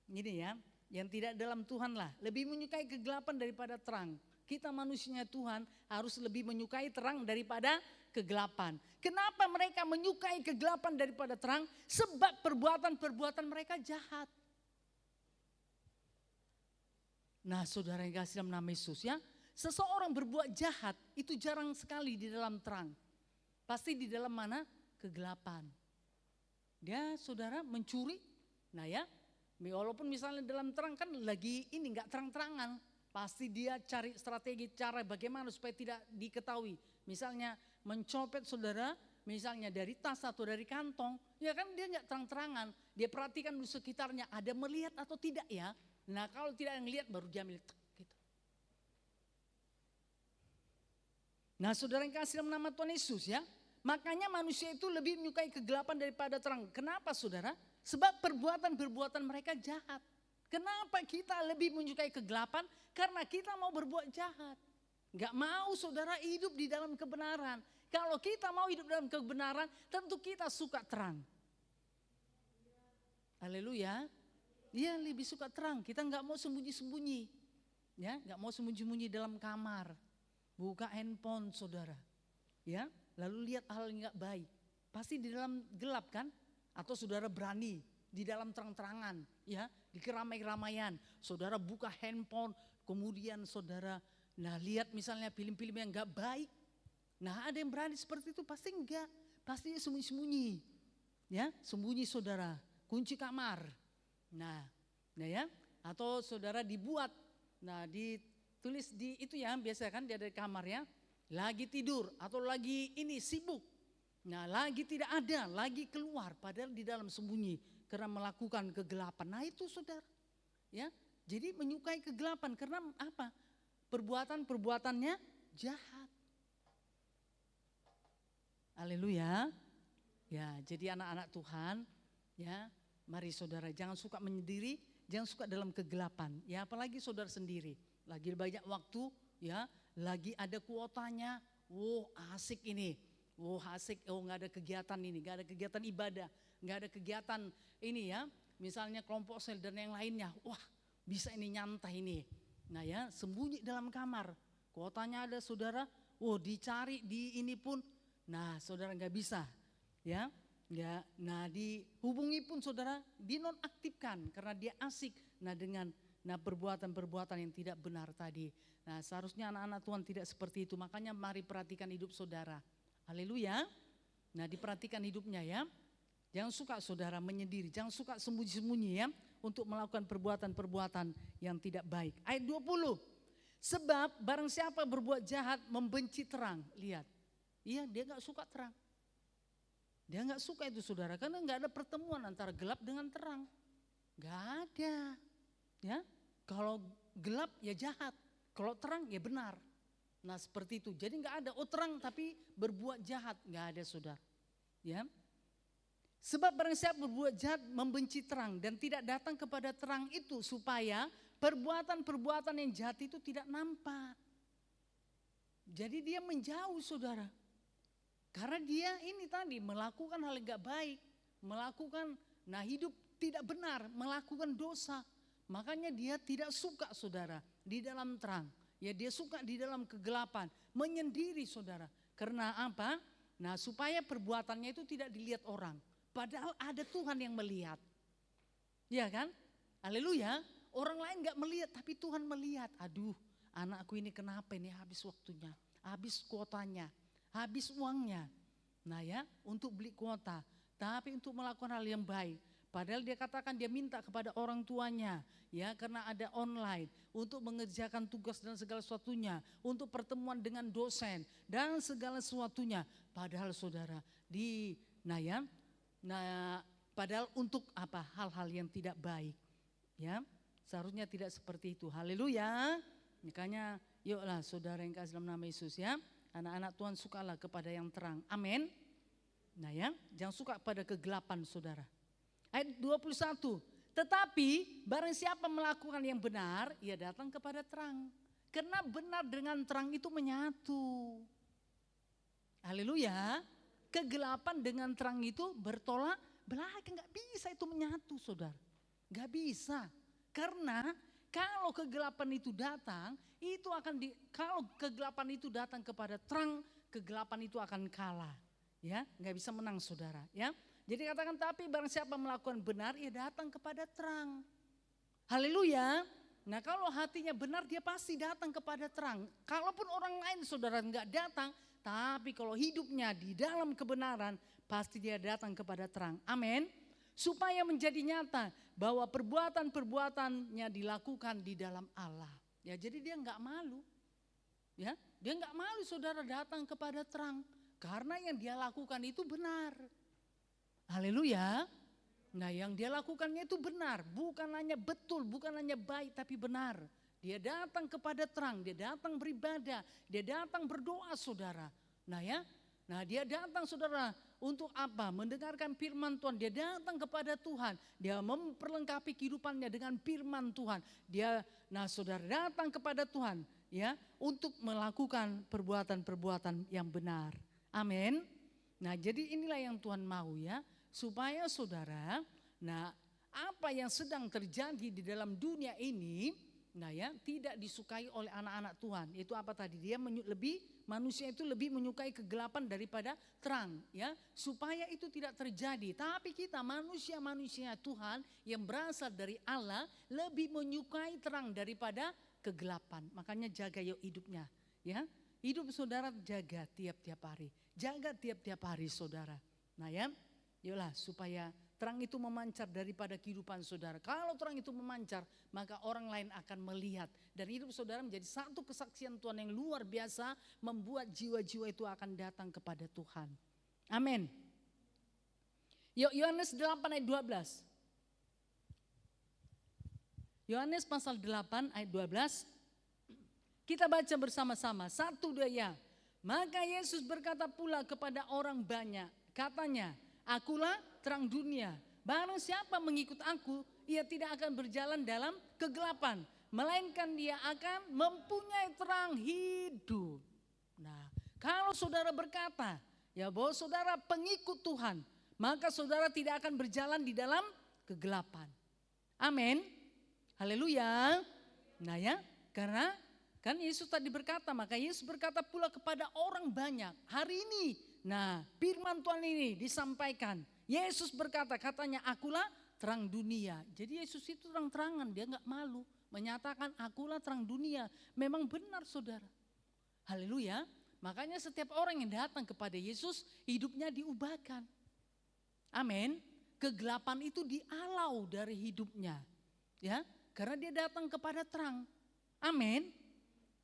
ini ya, yang tidak dalam Tuhan lah, lebih menyukai kegelapan daripada terang. Kita manusia Tuhan harus lebih menyukai terang daripada kegelapan. Kenapa mereka menyukai kegelapan daripada terang? Sebab perbuatan-perbuatan mereka jahat. Nah saudara yang kasih dalam nama Yesus ya, seseorang berbuat jahat itu jarang sekali di dalam terang. Pasti di dalam mana? Kegelapan. Dia saudara mencuri, walaupun misalnya dalam terang kan lagi ini enggak terang-terangan. Pasti dia cari strategi cara bagaimana supaya tidak diketahui. Misalnya mencopet saudara, misalnya dari tas atau dari kantong, ya kan dia enggak terang-terangan. Dia perhatikan di sekitarnya ada melihat atau tidak ya. Nah kalau tidak melihat baru dia ambil gitu. Nah saudara yang kasih dalam nama Tuhan Yesus ya, makanya manusia itu lebih menyukai kegelapan daripada terang. Kenapa saudara? Sebab perbuatan-perbuatan mereka jahat. Kenapa kita lebih menyukai kegelapan? Karena kita mau berbuat jahat. Gak mau saudara hidup di dalam kebenaran. Kalau kita mau hidup dalam kebenaran, tentu kita suka terang. Haleluya. Dia lebih suka terang, kita gak mau sembunyi-sembunyi. Ya, gak mau sembunyi-sembunyi dalam kamar. Buka handphone saudara. Ya, lalu lihat hal yang gak baik. Pasti di dalam gelap kan? Atau saudara berani di dalam terang-terangan, ya, di keramai-ramaian, saudara buka handphone, kemudian saudara, lihat misalnya film-film yang enggak baik. Nah ada yang berani seperti itu? Pasti enggak, pasti sembunyi-sembunyi, ya, sembunyi saudara, kunci kamar. Nah ya, atau saudara dibuat, ditulis di itu ya, biasa kan dia dari kamarnya, lagi tidur atau lagi ini sibuk. Lagi tidak ada, lagi keluar, padahal di dalam sembunyi karena melakukan kegelapan. Nah itu saudara, ya. Jadi menyukai kegelapan karena apa? Perbuatan-perbuatannya jahat. Haleluya. Ya, jadi anak-anak Tuhan, ya, mari saudara jangan suka menyendiri, jangan suka dalam kegelapan. Ya, apalagi saudara sendiri, lagi banyak waktu, ya, lagi ada kuotanya. Asik ini. Asik, nggak ada kegiatan ini, nggak ada kegiatan ibadah, nggak ada kegiatan ini ya, misalnya kelompok sel dan yang lainnya, bisa ini nyantai ini. Nah ya, sembunyi dalam kamar, kuotanya ada saudara, dicari di ini pun, saudara nggak bisa, ya, nggak, dihubungi pun saudara dinonaktifkan karena dia asik, dengan perbuatan-perbuatan yang tidak benar tadi. Nah seharusnya anak-anak Tuhan tidak seperti itu, makanya mari perhatikan hidup saudara. Haleluya. Diperhatikan hidupnya ya. Jangan suka saudara menyendiri, jangan suka sembunyi-sembunyi ya, untuk melakukan perbuatan-perbuatan yang tidak baik. Ayat 20. Sebab barang siapa berbuat jahat membenci terang. Lihat. Iya, dia gak suka terang. Dia gak suka itu saudara, karena gak ada pertemuan antara gelap dengan terang. Gak ada. Ya. Kalau gelap ya jahat, kalau terang ya benar. Nah seperti itu, jadi gak ada terang tapi berbuat jahat, gak ada saudara. Ya. Sebab barang siapa berbuat jahat membenci terang dan tidak datang kepada terang itu supaya perbuatan-perbuatan yang jahat itu tidak nampak. Jadi dia menjauh saudara. Karena dia ini tadi melakukan hal yang gak baik. Melakukan hidup tidak benar, melakukan dosa. Makanya dia tidak suka saudara di dalam terang. Ya dia suka di dalam kegelapan, menyendiri saudara. Karena apa? Nah supaya perbuatannya itu tidak dilihat orang. Padahal ada Tuhan yang melihat. Ya kan? Haleluya. Orang lain gak melihat tapi Tuhan melihat. Aduh anakku ini kenapa ini habis waktunya. Habis kuotanya. Habis uangnya. Nah ya untuk beli kuota. Tapi untuk melakukan hal yang baik. Padahal dia katakan dia minta kepada orang tuanya. Ya karena ada online. Untuk mengerjakan tugas dan segala sesuatunya. Untuk pertemuan dengan dosen. Dan segala sesuatunya. Padahal saudara padahal untuk apa? Hal-hal yang tidak baik. Ya, seharusnya tidak seperti itu. Haleluya. Makanya yuklah saudara yang kasih dalam nama Yesus ya. Anak-anak Tuhan sukalah kepada yang terang. Amin. Nah ya, jangan suka pada kegelapan saudara. Ayat 21. Tetapi barang siapa melakukan yang benar, ia datang kepada terang. Karena benar dengan terang itu menyatu. Haleluya. Kegelapan dengan terang itu bertolak belakang, gak bisa itu menyatu saudara. Gak bisa. Karena kalau kegelapan itu datang, kalau kegelapan itu datang kepada terang, kegelapan itu akan kalah. Ya, gak bisa menang saudara. Ya, jadi katakan tapi barang siapa melakukan benar, ia datang kepada terang. Haleluya. Nah kalau hatinya benar dia pasti datang kepada terang. Kalaupun orang lain saudara gak datang, tapi kalau hidupnya di dalam kebenaran, pasti dia datang kepada terang. Amin. Supaya menjadi nyata bahwa perbuatan-perbuatannya dilakukan di dalam Allah. Ya jadi dia enggak malu. Ya, dia enggak malu saudara datang kepada terang. Karena yang dia lakukan itu benar. Haleluya. Nah yang dia lakukannya itu benar. Bukan hanya betul, bukan hanya baik tapi benar. Dia datang kepada terang, dia datang beribadah, dia datang berdoa saudara. Nah ya, dia datang saudara untuk apa? Mendengarkan firman Tuhan, dia datang kepada Tuhan. Dia memperlengkapi kehidupannya dengan firman Tuhan. Saudara datang kepada Tuhan ya untuk melakukan perbuatan-perbuatan yang benar. Amin. Nah jadi inilah yang Tuhan mau ya. Supaya saudara, apa yang sedang terjadi di dalam dunia ini, tidak disukai oleh anak-anak Tuhan. Itu apa tadi? Manusia itu lebih menyukai kegelapan daripada terang, ya. Supaya itu tidak terjadi. Tapi kita manusia-manusia Tuhan yang berasal dari Allah lebih menyukai terang daripada kegelapan. Makanya jaga yuk hidupnya, ya. Hidup saudara jaga tiap-tiap hari. Jaga tiap-tiap hari saudara. Nah ya, yuklah supaya terang itu memancar daripada kehidupan saudara. Kalau terang itu memancar, maka orang lain akan melihat. Dan hidup saudara menjadi satu kesaksian Tuhan yang luar biasa, membuat jiwa-jiwa itu akan datang kepada Tuhan. Amin. Yohanes 8 ayat 12. Yohanes pasal 8 ayat 12. Kita baca bersama-sama. 1, 2 ya. Maka Yesus berkata pula kepada orang banyak. Katanya, akulah terang dunia. Barang siapa mengikut aku, ia tidak akan berjalan dalam kegelapan. Melainkan dia akan mempunyai terang hidup. Nah, kalau saudara berkata, ya bahwa saudara pengikut Tuhan, maka saudara tidak akan berjalan di dalam kegelapan. Amin. Haleluya. Nah ya, karena kan Yesus tadi berkata, maka Yesus berkata pula kepada orang banyak. Hari ini, firman Tuhan ini disampaikan. Yesus berkata, katanya akulah terang dunia. Jadi Yesus itu terang-terangan, dia gak malu. Menyatakan akulah terang dunia. Memang benar saudara. Haleluya. Makanya setiap orang yang datang kepada Yesus, hidupnya diubahkan. Amin. Kegelapan itu dialau dari hidupnya. Ya, karena dia datang kepada terang. Amin.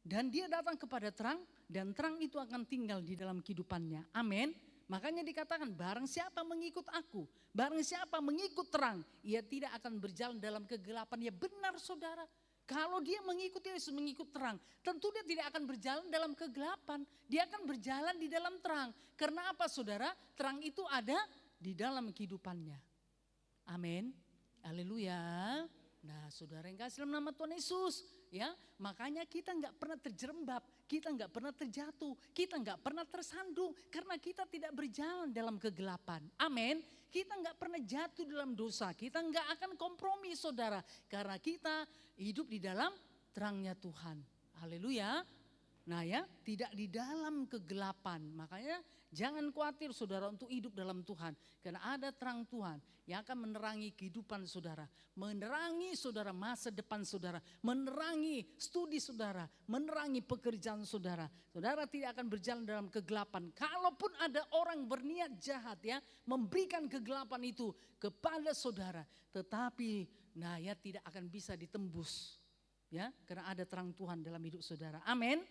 Dan dia datang kepada terang, dan terang itu akan tinggal di dalam kehidupannya. Amin. Makanya dikatakan barang siapa mengikut aku, barang siapa mengikut terang, ia tidak akan berjalan dalam kegelapan. Ya benar saudara, kalau dia mengikuti Yesus, mengikut terang, tentu dia tidak akan berjalan dalam kegelapan. Dia akan berjalan di dalam terang. Karena apa saudara? Terang itu ada di dalam kehidupannya. Amin. Haleluya. Nah, saudara yang kasih dalam nama Tuhan Yesus, ya, makanya kita nggak pernah terjerembab, kita nggak pernah terjatuh, kita nggak pernah tersandung karena kita tidak berjalan dalam kegelapan. Amin. Kita nggak pernah jatuh dalam dosa, kita nggak akan kompromi, saudara, karena kita hidup di dalam terangnya Tuhan. Haleluya. Nah ya, tidak di dalam kegelapan. Makanya jangan khawatir saudara untuk hidup dalam Tuhan. Karena ada terang Tuhan yang akan menerangi kehidupan saudara. Menerangi saudara masa depan saudara. Menerangi studi saudara. Menerangi pekerjaan saudara. Saudara tidak akan berjalan dalam kegelapan. Kalaupun ada orang berniat jahat ya, memberikan kegelapan itu kepada saudara. Tetapi nah ya tidak akan bisa ditembus. Ya, karena ada terang Tuhan dalam hidup saudara. Amin.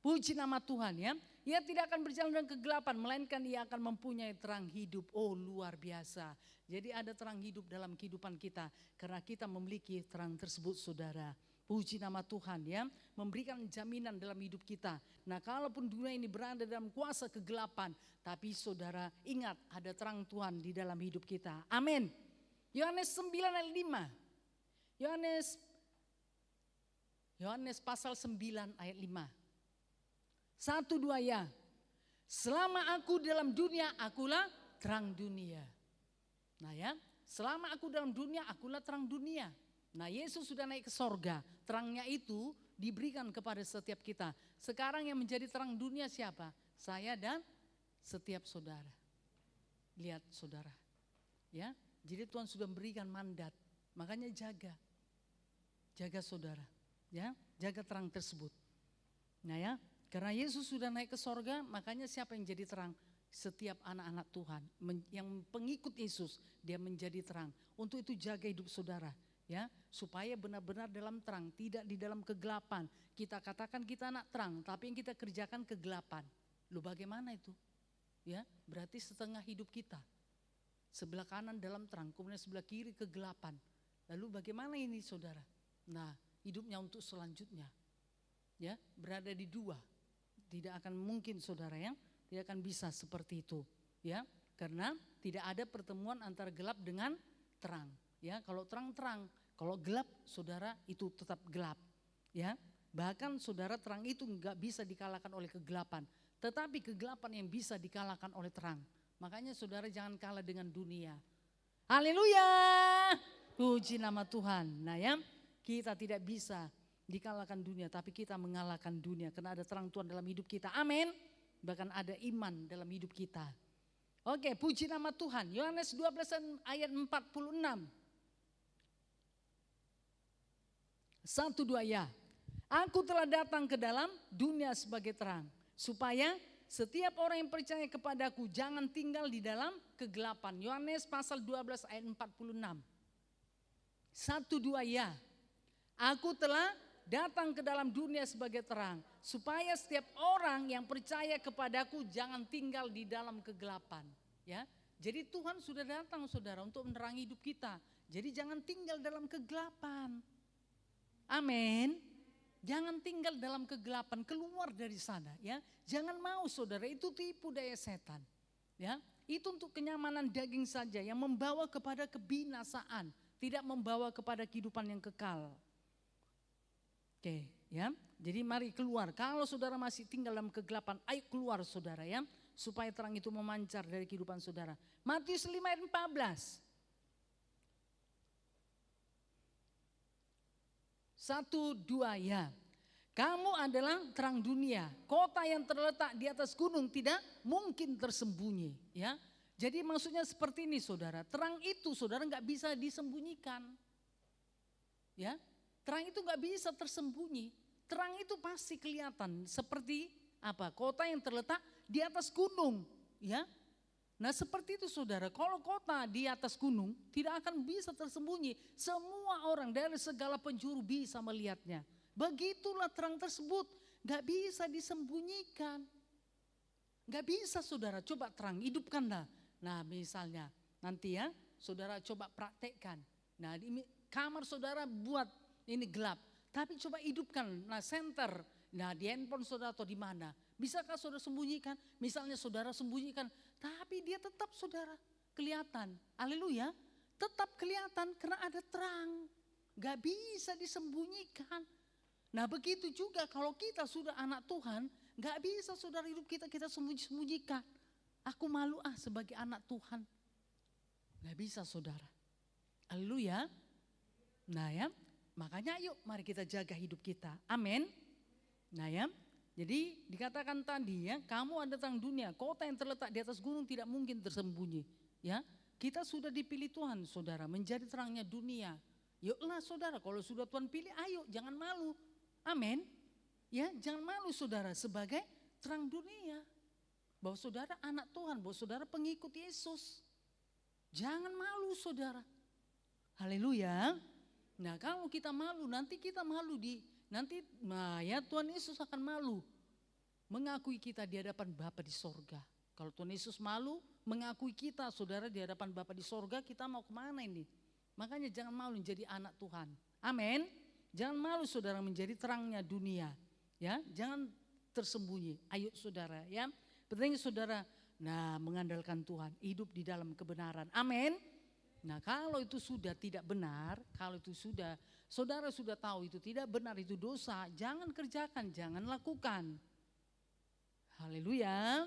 Puji nama Tuhan ya. Ia tidak akan berjalan dalam kegelapan, melainkan ia akan mempunyai terang hidup. Oh luar biasa. Jadi ada terang hidup dalam kehidupan kita. Karena kita memiliki terang tersebut saudara. Puji nama Tuhan ya. Memberikan jaminan dalam hidup kita. Nah kalaupun dunia ini berada dalam kuasa kegelapan. Tapi saudara ingat ada terang Tuhan di dalam hidup kita. Amin. Yohanes 9 ayat 5. Yohanes pasal 9 ayat 5. 1, 2 ya. Selama aku dalam dunia, akulah terang dunia. Nah ya, selama aku dalam dunia, akulah terang dunia. Nah Yesus sudah naik ke sorga. Terangnya itu diberikan kepada setiap kita. Sekarang yang menjadi terang dunia siapa? Saya dan setiap saudara. Lihat saudara. Ya, jadi Tuhan sudah memberikan mandat. Makanya jaga. Jaga saudara. Ya, jaga terang tersebut. Nah ya, karena Yesus sudah naik ke sorga, makanya siapa yang jadi terang? Setiap anak-anak Tuhan yang pengikut Yesus, dia menjadi terang. Untuk itu jaga hidup saudara, ya, supaya benar-benar dalam terang, tidak di dalam kegelapan. Kita katakan kita anak terang, tapi yang kita kerjakan kegelapan. Loh bagaimana itu? Ya, berarti setengah hidup kita. Sebelah kanan dalam terang, kemudian sebelah kiri kegelapan. Lalu bagaimana ini saudara? Nah, hidupnya untuk selanjutnya. Ya, berada di dua. Tidak akan mungkin saudara ya, tidak akan bisa seperti itu ya, karena tidak ada pertemuan antara gelap dengan terang ya. Kalau terang-terang, kalau gelap saudara itu tetap gelap ya. Bahkan saudara terang itu enggak bisa dikalahkan oleh kegelapan, tetapi kegelapan yang bisa dikalahkan oleh terang. Makanya saudara jangan kalah dengan dunia. Haleluya, puji nama Tuhan. Nah ya, kita tidak bisa dikalahkan dunia, tapi kita mengalahkan dunia karena ada terang Tuhan dalam hidup kita. Amin. Bahkan ada iman dalam hidup kita. Oke, puji nama Tuhan. Yohanes 12 ayat 46. 1, 2 ya. Aku telah datang ke dalam dunia sebagai terang, supaya setiap orang yang percaya kepadaku jangan tinggal di dalam kegelapan. Yohanes pasal 12 ayat 46. 1, 2 ya. Aku telah datang ke dalam dunia sebagai terang, supaya setiap orang yang percaya kepadaku jangan tinggal di dalam kegelapan. Ya, jadi Tuhan sudah datang saudara untuk menerangi hidup kita. Jadi jangan tinggal dalam kegelapan. Amin. Jangan tinggal dalam kegelapan, keluar dari sana ya. Jangan mau saudara, itu tipu daya setan. Ya, itu untuk kenyamanan daging saja yang membawa kepada kebinasaan, tidak membawa kepada kehidupan yang kekal. Oke, ya. Jadi mari keluar. Kalau saudara masih tinggal dalam kegelapan, ayo keluar saudara ya, supaya terang itu memancar dari kehidupan saudara. Matius 5 ayat 14. 1, 2 ya. Kamu adalah terang dunia. Kota yang terletak di atas gunung tidak mungkin tersembunyi, ya. Jadi maksudnya seperti ini saudara. Terang itu saudara nggak bisa disembunyikan. Ya. Terang itu gak bisa tersembunyi. Terang itu pasti kelihatan seperti apa? Kota yang terletak di atas gunung, ya. Nah seperti itu saudara, kalau kota di atas gunung tidak akan bisa tersembunyi. Semua orang dari segala penjuru bisa melihatnya. Begitulah terang tersebut, gak bisa disembunyikan. Gak bisa saudara, coba terang, hidupkanlah. Nah misalnya nanti ya, saudara coba praktekkan. Nah di kamar saudara buat ini gelap, tapi coba hidupkan, nah center, nah di handphone saudara atau di mana, bisakah saudara sembunyikan? Misalnya saudara sembunyikan, tapi dia tetap saudara, kelihatan. Haleluya. Tetap kelihatan karena ada terang. Gak bisa disembunyikan. Nah begitu juga kalau kita sudah anak Tuhan, gak bisa saudara hidup kita sembunyikan. Aku malu sebagai anak Tuhan. Gak bisa saudara. Haleluya. Nah ya, makanya yuk mari kita jaga hidup kita. Amin. Nah ya, jadi dikatakan tadi ya, kamu ada terang dunia, kota yang terletak di atas gunung tidak mungkin tersembunyi. Ya, kita sudah dipilih Tuhan saudara menjadi terangnya dunia. Yuklah saudara, kalau sudah Tuhan pilih ayo jangan malu. Amin. Ya, jangan malu saudara sebagai terang dunia. Bahwa saudara anak Tuhan, bahwa saudara pengikut Yesus. Jangan malu saudara. Haleluya. Nah kalau kita malu, nanti kita malu ya Tuhan Yesus akan malu mengakui kita di hadapan Bapa di sorga. Kalau Tuhan Yesus malu mengakui kita saudara di hadapan Bapa di sorga, kita mau kemana ini? Makanya jangan malu menjadi anak Tuhan. Amin. Jangan malu saudara menjadi terangnya dunia. Ya, jangan tersembunyi. Ayo saudara ya. Penting saudara mengandalkan Tuhan, hidup di dalam kebenaran. Amin. Nah kalau itu sudah tidak benar, kalau itu sudah, saudara sudah tahu itu tidak benar, itu dosa, jangan kerjakan, jangan lakukan. Haleluya.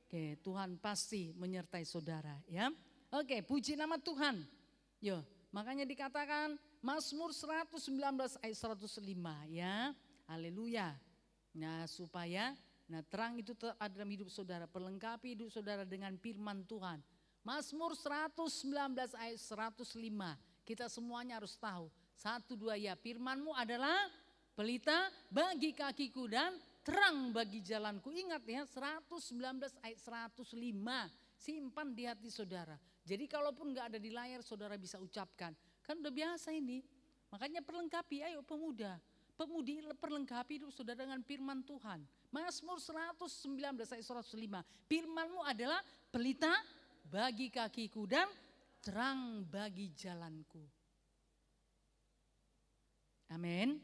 Oke, Tuhan pasti menyertai saudara ya. Oke, puji nama Tuhan. Yo, makanya dikatakan Mazmur 119 ayat 105 ya. Haleluya. Nah supaya terang itu ada dalam hidup saudara, perlengkapi hidup saudara dengan firman Tuhan. Mazmur 119 ayat 105. Kita semuanya harus tahu. 1, 2 ya. Firman-Mu adalah pelita bagi kakiku dan terang bagi jalanku. Ingat ya 119 ayat 105. Simpan di hati saudara. Jadi kalaupun gak ada di layar saudara bisa ucapkan. Kan udah biasa ini. Makanya perlengkapi, ayo pemuda. Pemudi perlengkapi hidup saudara dengan firman Tuhan. Mazmur 119 ayat 105. Firman-Mu adalah pelita bagi kakiku dan terang bagi jalanku. Amin.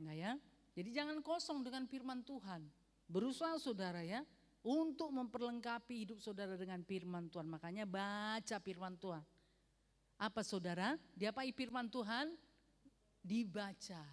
Nah ya, jadi jangan kosong dengan firman Tuhan. Berusaha saudara ya untuk memperlengkapi hidup saudara dengan firman Tuhan. Makanya baca firman Tuhan. Apa saudara? Diapai firman Tuhan? Dibaca.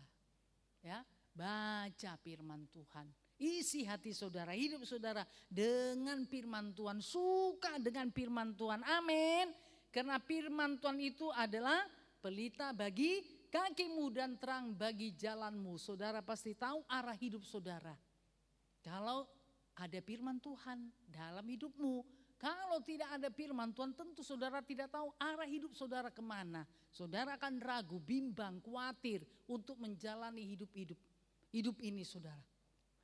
Ya, baca firman Tuhan. Isi hati saudara, hidup saudara dengan firman Tuhan, suka dengan firman Tuhan. Amin. Karena firman Tuhan itu adalah pelita bagi kakimu dan terang bagi jalanmu. Saudara pasti tahu arah hidup saudara. Kalau ada firman Tuhan dalam hidupmu. Kalau tidak ada firman Tuhan tentu saudara tidak tahu arah hidup saudara kemana. Saudara akan ragu, bimbang, khawatir untuk menjalani hidup ini saudara.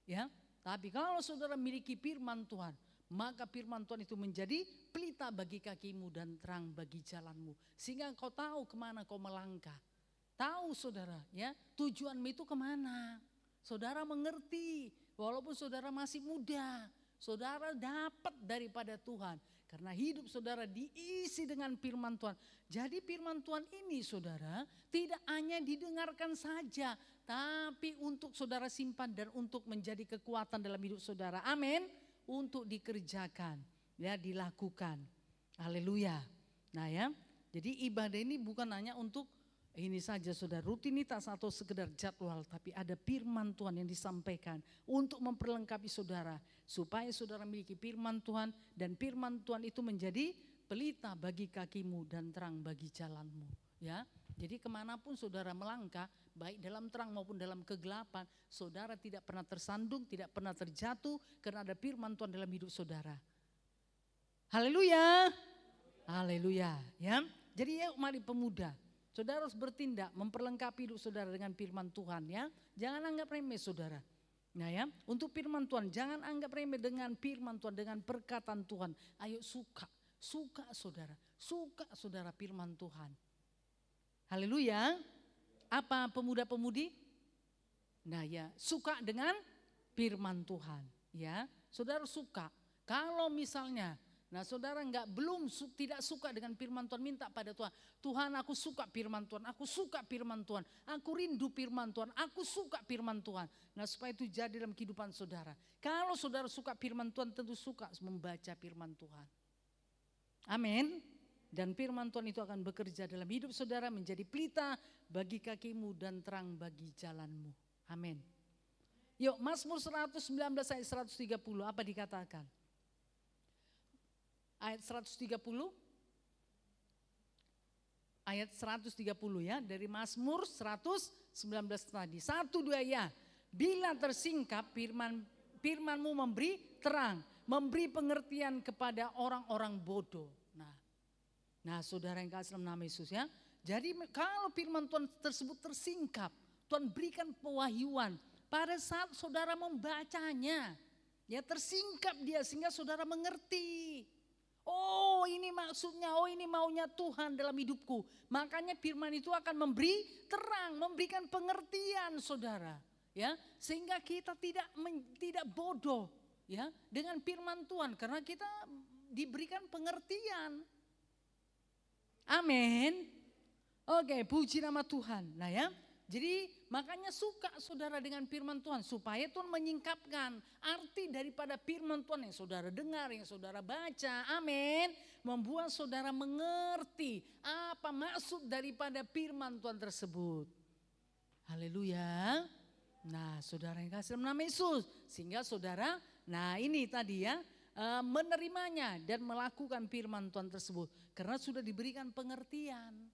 Ya, tapi kalau saudara miliki firman Tuhan, maka firman Tuhan itu menjadi pelita bagi kakimu dan terang bagi jalanmu. Sehingga kau tahu kemana kau melangkah. Tahu saudara ya, tujuanmu itu kemana. Saudara mengerti, walaupun saudara masih muda, saudara dapat daripada Tuhan. Karena hidup saudara diisi dengan firman Tuhan. Jadi firman Tuhan ini saudara tidak hanya didengarkan saja, tapi untuk saudara simpan dan untuk menjadi kekuatan dalam hidup saudara. Amin. Untuk dikerjakan, ya dilakukan. Haleluya. Nah ya, jadi ibadah ini bukan hanya untuk ini saja saudara, rutinitas atau sekedar jadwal, tapi ada firman Tuhan yang disampaikan untuk memperlengkapi saudara. Supaya saudara memiliki firman Tuhan dan firman Tuhan itu menjadi pelita bagi kakimu dan terang bagi jalanmu. Ya, jadi kemanapun saudara melangkah, baik dalam terang maupun dalam kegelapan, saudara tidak pernah tersandung, tidak pernah terjatuh karena ada firman Tuhan dalam hidup saudara. Haleluya. Haleluya. Ya, jadi yuk mari pemuda. Saudara harus bertindak memperlengkapi hidup saudara dengan firman Tuhan ya. Jangan anggap remeh saudara. Nah ya, untuk firman Tuhan jangan anggap remeh dengan firman Tuhan, dengan perkataan Tuhan. Ayo suka saudara firman Tuhan. Haleluya. Apa pemuda-pemudi? Nah ya, suka dengan firman Tuhan ya. Saudara suka. Kalau misalnya saudara tidak suka dengan firman Tuhan, minta pada Tuhan. Tuhan, aku suka firman Tuhan, aku suka firman Tuhan, aku rindu firman Tuhan, aku suka firman Tuhan. Nah supaya itu jadi dalam kehidupan saudara. Kalau saudara suka firman Tuhan, tentu suka membaca firman Tuhan. Amin. Dan firman Tuhan itu akan bekerja dalam hidup saudara, menjadi pelita bagi kakimu dan terang bagi jalanmu. Amin. Yuk, Mazmur 119 ayat 130, apa dikatakan? Ayat 130. Ayat 130 ya, dari Mazmur 119 tadi. 1, 2 ya. Bila tersingkap firman-Mu memberi terang, memberi pengertian kepada orang-orang bodoh. Nah, saudara yang kasih dalam nama Yesus ya. Jadi kalau firman Tuhan tersebut tersingkap, Tuhan berikan pewahyuan pada saat saudara membacanya. Ya, tersingkap dia sehingga saudara mengerti. Oh, ini maksudnya, oh ini maunya Tuhan dalam hidupku. Makanya firman itu akan memberi terang, memberikan pengertian saudara. Ya, sehingga kita tidak bodoh ya dengan firman Tuhan, karena kita diberikan pengertian. Amin. Oke, puji nama Tuhan. Nah ya, jadi makanya suka saudara dengan firman Tuhan, supaya Tuhan menyingkapkan arti daripada firman Tuhan yang saudara dengar, yang saudara baca. Amin. Membuat saudara mengerti apa maksud daripada firman Tuhan tersebut. Haleluya. Nah, saudara yang kasih dalam nama Yesus, sehingga saudara, nah ini tadi ya, menerimanya dan melakukan firman Tuhan tersebut karena sudah diberikan pengertian.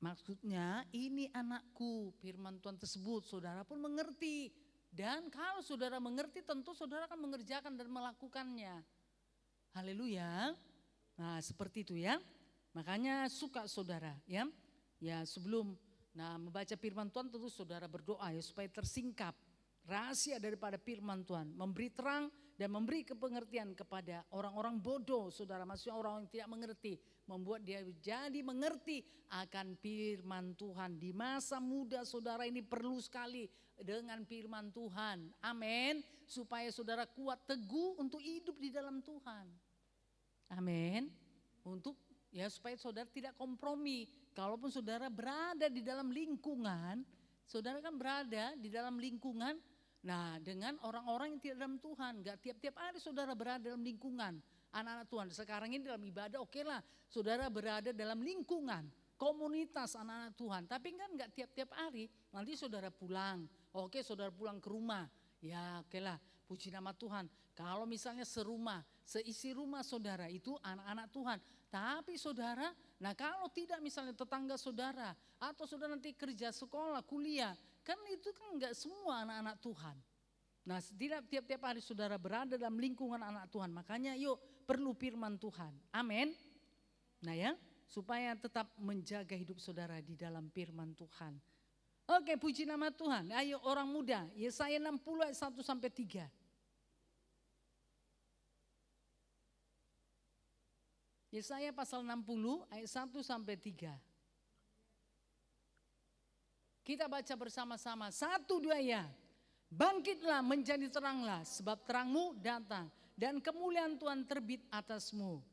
Maksudnya ini anakku, firman Tuhan tersebut saudara pun mengerti, dan kalau saudara mengerti tentu saudara akan mengerjakan dan melakukannya. Haleluya. Nah, seperti itu ya. Makanya suka saudara ya. Ya, sebelum membaca firman Tuhan tentu saudara berdoa ya supaya tersingkap rahasia daripada firman Tuhan, memberi terang dan memberi kepengertian kepada orang-orang bodoh, saudara, maksudnya orang yang tidak mengerti, membuat dia jadi mengerti akan firman Tuhan. Di masa muda saudara ini perlu sekali dengan firman Tuhan, amin, supaya saudara kuat teguh untuk hidup di dalam Tuhan, amin, untuk ya supaya saudara tidak kompromi. Kalaupun saudara berada di dalam lingkungan, saudara kan berada di dalam lingkungan, nah dengan orang-orang yang tidak dalam Tuhan. Gak tiap-tiap hari saudara berada dalam lingkungan anak-anak Tuhan. Sekarang ini dalam ibadah oke lah saudara berada dalam lingkungan komunitas anak-anak Tuhan. Tapi kan gak tiap-tiap hari, nanti saudara pulang. Oke, saudara pulang ke rumah, ya oke lah, puji nama Tuhan. Kalau misalnya serumah, seisi rumah saudara itu anak-anak Tuhan. Tapi saudara, nah kalau tidak misalnya tetangga saudara, atau saudara nanti kerja, sekolah, kuliah, kan itu kan enggak semua anak-anak Tuhan. Nah, tidak tiap-tiap hari saudara berada dalam lingkungan anak Tuhan. Makanya yuk perlu firman Tuhan. Amin. Nah ya, supaya tetap menjaga hidup saudara di dalam firman Tuhan. Oke, puji nama Tuhan. Ayo orang muda, Yesaya 60 ayat 1 sampai 3. Yesaya pasal 60 ayat 1 sampai 3. Kita baca bersama-sama, 1, 2 ya. Bangkitlah menjadi teranglah, sebab terangmu datang dan kemuliaan Tuhan terbit atasmu.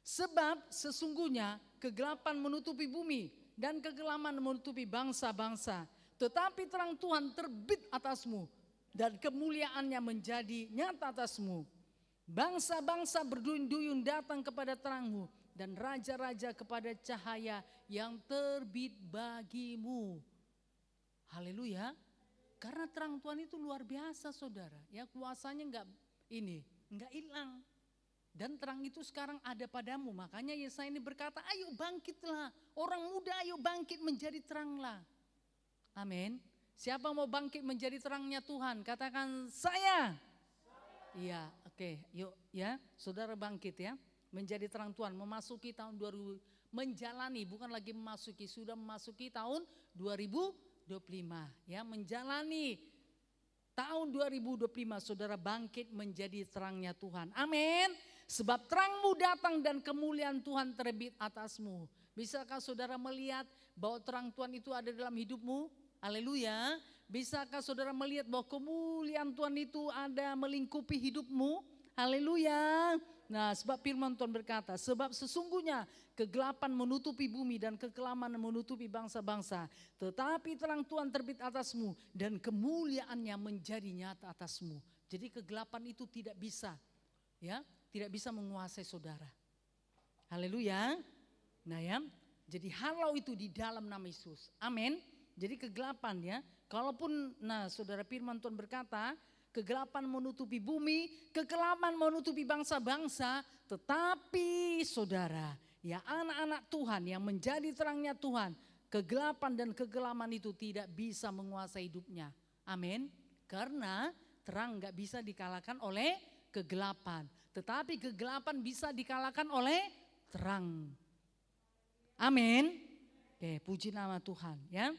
Sebab sesungguhnya kegelapan menutupi bumi dan kegelapan menutupi bangsa-bangsa. Tetapi terang Tuhan terbit atasmu dan kemuliaannya menjadi nyata atasmu. Bangsa-bangsa berduyun-duyun datang kepada terangmu dan raja-raja kepada cahaya yang terbit bagimu. Haleluya. Karena terang Tuhan itu luar biasa saudara. Ya, kuasanya enggak hilang. Dan terang itu sekarang ada padamu. Makanya Yesaya ini berkata, ayo bangkitlah. Orang muda ayo bangkit menjadi teranglah. Amin. Siapa mau bangkit menjadi terangnya Tuhan? Katakan saya. Iya, oke, yuk ya, saudara bangkit ya, menjadi terang Tuhan, memasuki tahun 2000, menjalani, bukan lagi memasuki, sudah memasuki tahun 2025 ya, menjalani tahun 2025, saudara bangkit menjadi terangnya Tuhan, amin. Sebab terangmu datang dan kemuliaan Tuhan terbit atasmu. Bisakah saudara melihat bahwa terang Tuhan itu ada dalam hidupmu? Haleluya. Bisakah saudara melihat bahwa kemuliaan Tuhan itu ada melingkupi hidupmu? Haleluya. Nah, sebab firman Tuhan berkata, sebab sesungguhnya kegelapan menutupi bumi dan kekelaman menutupi bangsa-bangsa. Tetapi terang Tuhan terbit atasmu dan kemuliaannya menjadi nyata atasmu. Jadi kegelapan itu tidak bisa menguasai saudara. Haleluya. Nah ya, jadi halau itu di dalam nama Yesus. Amin. Jadi kegelapan ya. Kalaupun, nah saudara firman Tuhan berkata, kegelapan menutupi bumi, kegelapan menutupi bangsa-bangsa. Tetapi saudara, ya anak-anak Tuhan yang menjadi terangnya Tuhan, kegelapan dan kegelapan itu tidak bisa menguasai hidupnya. Amin. Karena terang gak bisa dikalahkan oleh kegelapan. Tetapi kegelapan bisa dikalahkan oleh terang. Amin. Oke, puji nama Tuhan ya.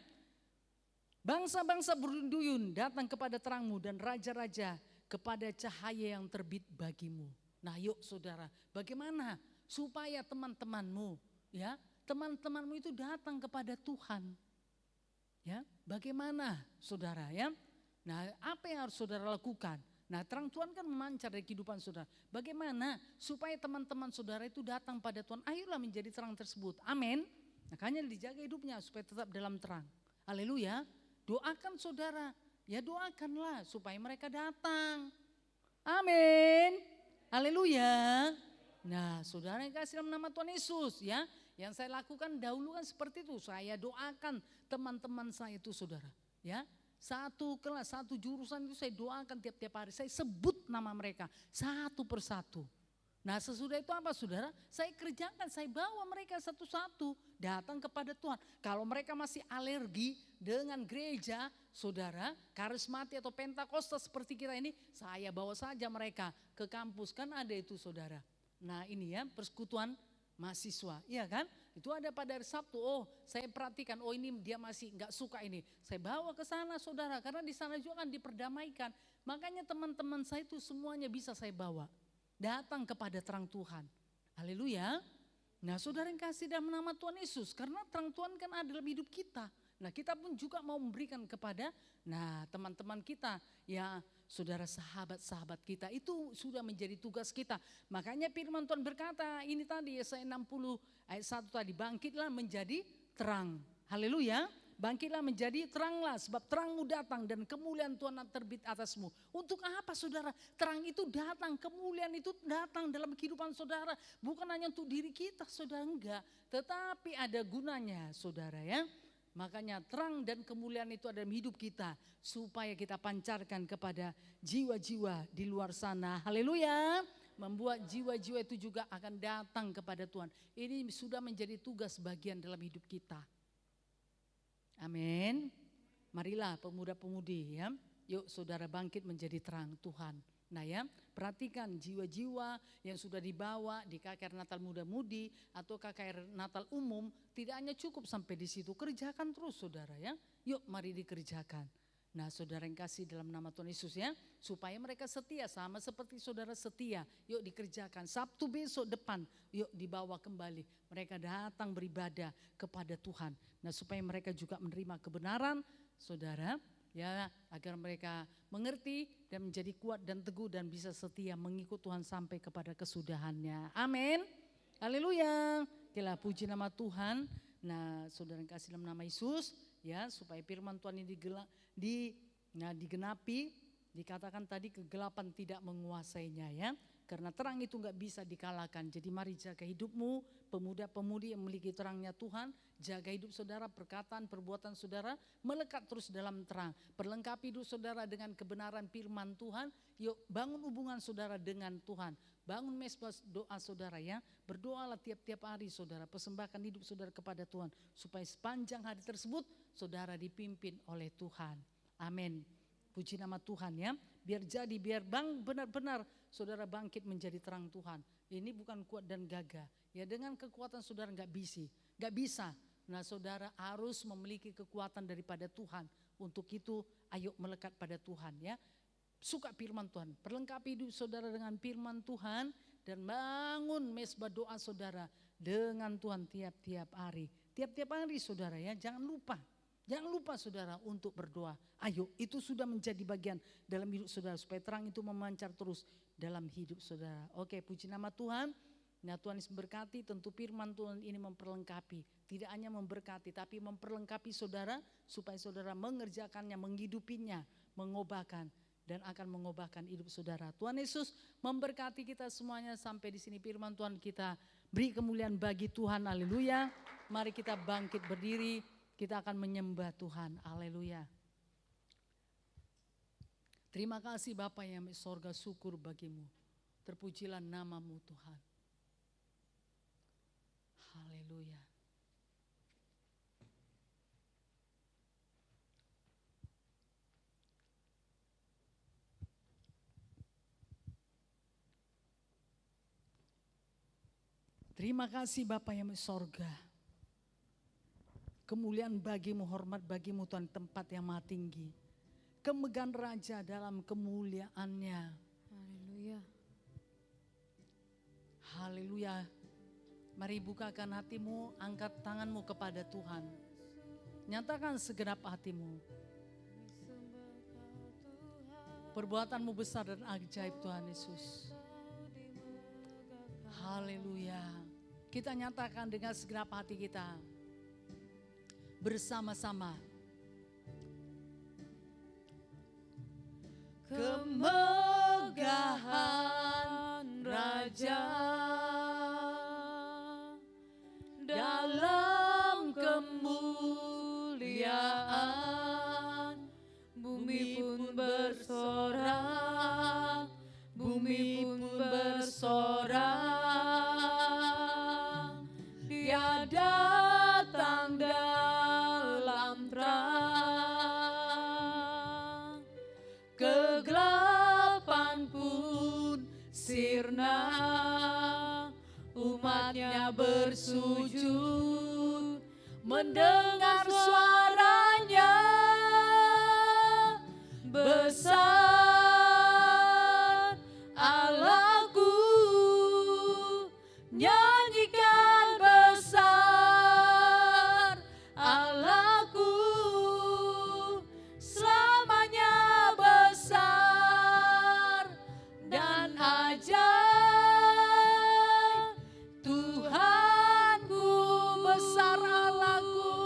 Bangsa-bangsa berduyun datang kepada terangmu dan raja-raja kepada cahaya yang terbit bagimu. Nah yuk saudara, bagaimana supaya teman-temanmu ya, teman-temanmu itu datang kepada Tuhan. Ya, bagaimana saudara ya? Nah, apa yang harus saudara lakukan? Nah, terang Tuhan kan memancar dari kehidupan saudara. Bagaimana supaya teman-teman saudara itu datang pada Tuhan? Ayolah menjadi terang tersebut. Amin. Makanya dijaga hidupnya supaya tetap dalam terang. Haleluya. Doakan saudara. Ya doakanlah supaya mereka datang. Amin. Haleluya. Nah, saudara yang kasih dalam nama Tuhan Yesus ya. Yang saya lakukan dahulu kan seperti itu. Saya doakan teman-teman saya itu saudara. Ya. Satu kelas, satu jurusan itu saya doakan tiap-tiap hari. Saya sebut nama mereka satu persatu. Nah sesudah itu apa saudara? Saya kerjakan, saya bawa mereka satu-satu datang kepada Tuhan. Kalau mereka masih alergi dengan gereja saudara, karismatik atau pentakosta seperti kita ini, saya bawa saja mereka ke kampus. Kan ada itu saudara. Nah ini ya persekutuan mahasiswa, iya kan? Itu ada pada hari Sabtu. Oh, saya perhatikan, oh ini dia masih nggak suka ini. Saya bawa ke sana saudara, karena di sana juga kan diperdamaikan. Makanya teman-teman saya itu semuanya bisa saya bawa datang kepada terang Tuhan. Haleluya. Nah, saudara yang kasih dalam nama Tuhan Yesus, karena terang Tuhan kan ada dalam hidup kita. Nah, kita pun juga mau memberikan kepada teman-teman kita ya. Saudara sahabat-sahabat kita itu sudah menjadi tugas kita. Makanya firman Tuhan berkata ini tadi Yesaya 60 ayat 1 tadi, bangkitlah menjadi terang. Haleluya. Bangkitlah menjadi teranglah sebab terangmu datang dan kemuliaan Tuhan terbit atasmu. Untuk apa saudara? Terang itu datang, kemuliaan itu datang dalam kehidupan saudara. Bukan hanya untuk diri kita saudara, enggak. Tetapi ada gunanya saudara ya. Makanya terang dan kemuliaan itu ada dalam hidup kita supaya kita pancarkan kepada jiwa-jiwa di luar sana. Haleluya. Membuat jiwa-jiwa itu juga akan datang kepada Tuhan. Ini sudah menjadi tugas bagian dalam hidup kita. Amin. Marilah pemuda-pemudi ya. Yuk saudara bangkit menjadi terang Tuhan. Nah ya, perhatikan jiwa-jiwa yang sudah dibawa di KKR Natal Muda-Mudi atau KKR Natal Umum, tidak hanya cukup sampai di situ, kerjakan terus saudara ya. Yuk mari dikerjakan. Nah saudara yang kasih dalam nama Tuhan Yesus ya, supaya mereka setia sama seperti saudara setia. Yuk dikerjakan, Sabtu besok depan yuk dibawa kembali. Mereka datang beribadah kepada Tuhan. Nah supaya mereka juga menerima kebenaran saudara. Ya, agar mereka mengerti dan menjadi kuat dan teguh dan bisa setia mengikut Tuhan sampai kepada kesudahannya. Amin. Haleluya. Okelah, puji nama Tuhan. Nah, saudara yang kasih dalam nama Yesus, ya, supaya firman Tuhan ini digenapi, dikatakan tadi kegelapan tidak menguasainya ya. Karena terang itu gak bisa dikalahkan. Jadi mari jaga hidupmu, pemuda-pemudi yang memiliki terangnya Tuhan. Jaga hidup saudara, perkataan, perbuatan saudara melekat terus dalam terang. Perlengkapi hidup saudara dengan kebenaran firman Tuhan. Yuk bangun hubungan saudara dengan Tuhan. Bangun mesbah doa saudara ya. Berdoalah tiap-tiap hari saudara. Persembahkan hidup saudara kepada Tuhan. Supaya sepanjang hari tersebut saudara dipimpin oleh Tuhan. Amin. Puji nama Tuhan ya. Biar jadi, biar benar-benar saudara bangkit menjadi terang Tuhan. Ini bukan kuat dan gagah. Ya dengan kekuatan saudara gak bisa. Nah saudara harus memiliki kekuatan daripada Tuhan. Untuk itu ayo melekat pada Tuhan ya. Suka firman Tuhan. Perlengkapi hidup saudara dengan firman Tuhan. Dan bangun mesbah doa saudara dengan Tuhan tiap-tiap hari. Tiap-tiap hari saudara ya, jangan lupa. Jangan lupa saudara untuk berdoa. Ayo, itu sudah menjadi bagian dalam hidup saudara. Supaya terang itu memancar terus dalam hidup saudara. Oke, puji nama Tuhan. Nah Tuhan Yesus berkati, tentu firman Tuhan ini memperlengkapi. Tidak hanya memberkati, tapi memperlengkapi saudara. Supaya saudara mengerjakannya, menghidupinya, mengubahkan. Dan akan mengubahkan hidup saudara. Tuhan Yesus memberkati kita semuanya sampai di sini firman Tuhan kita Beri kemuliaan bagi Tuhan, haleluya. Mari kita bangkit berdiri, kita akan menyembah Tuhan, haleluya. Terima kasih Bapa yang di sorga, syukur bagimu. Terpujilah namamu Tuhan. Haleluya. Terima kasih Bapa yang di sorga. Kemuliaan bagimu, hormat bagimu Tuhan, tempat yang maha tinggi. Kemegahan Raja dalam kemuliaannya. Haleluya. Haleluya. Mari bukakan hatimu, angkat tanganmu kepada Tuhan. Nyatakan segenap hatimu. Perbuatanmu besar dan ajaib Tuhan Yesus. Haleluya. Kita nyatakan dengan segenap hati kita. Bersama-sama. Kemegahan Raja dalam kemuliaan, bumi pun bersorak, bumi pun bersorak. Dia datang dalam terang, kegelapan pun sirna, umatnya bersujud mendengar suaranya. Besar Allahku, nyanyikan besar Allahku, selamanya besar dan ajaib. Tuhanku besar Allahku,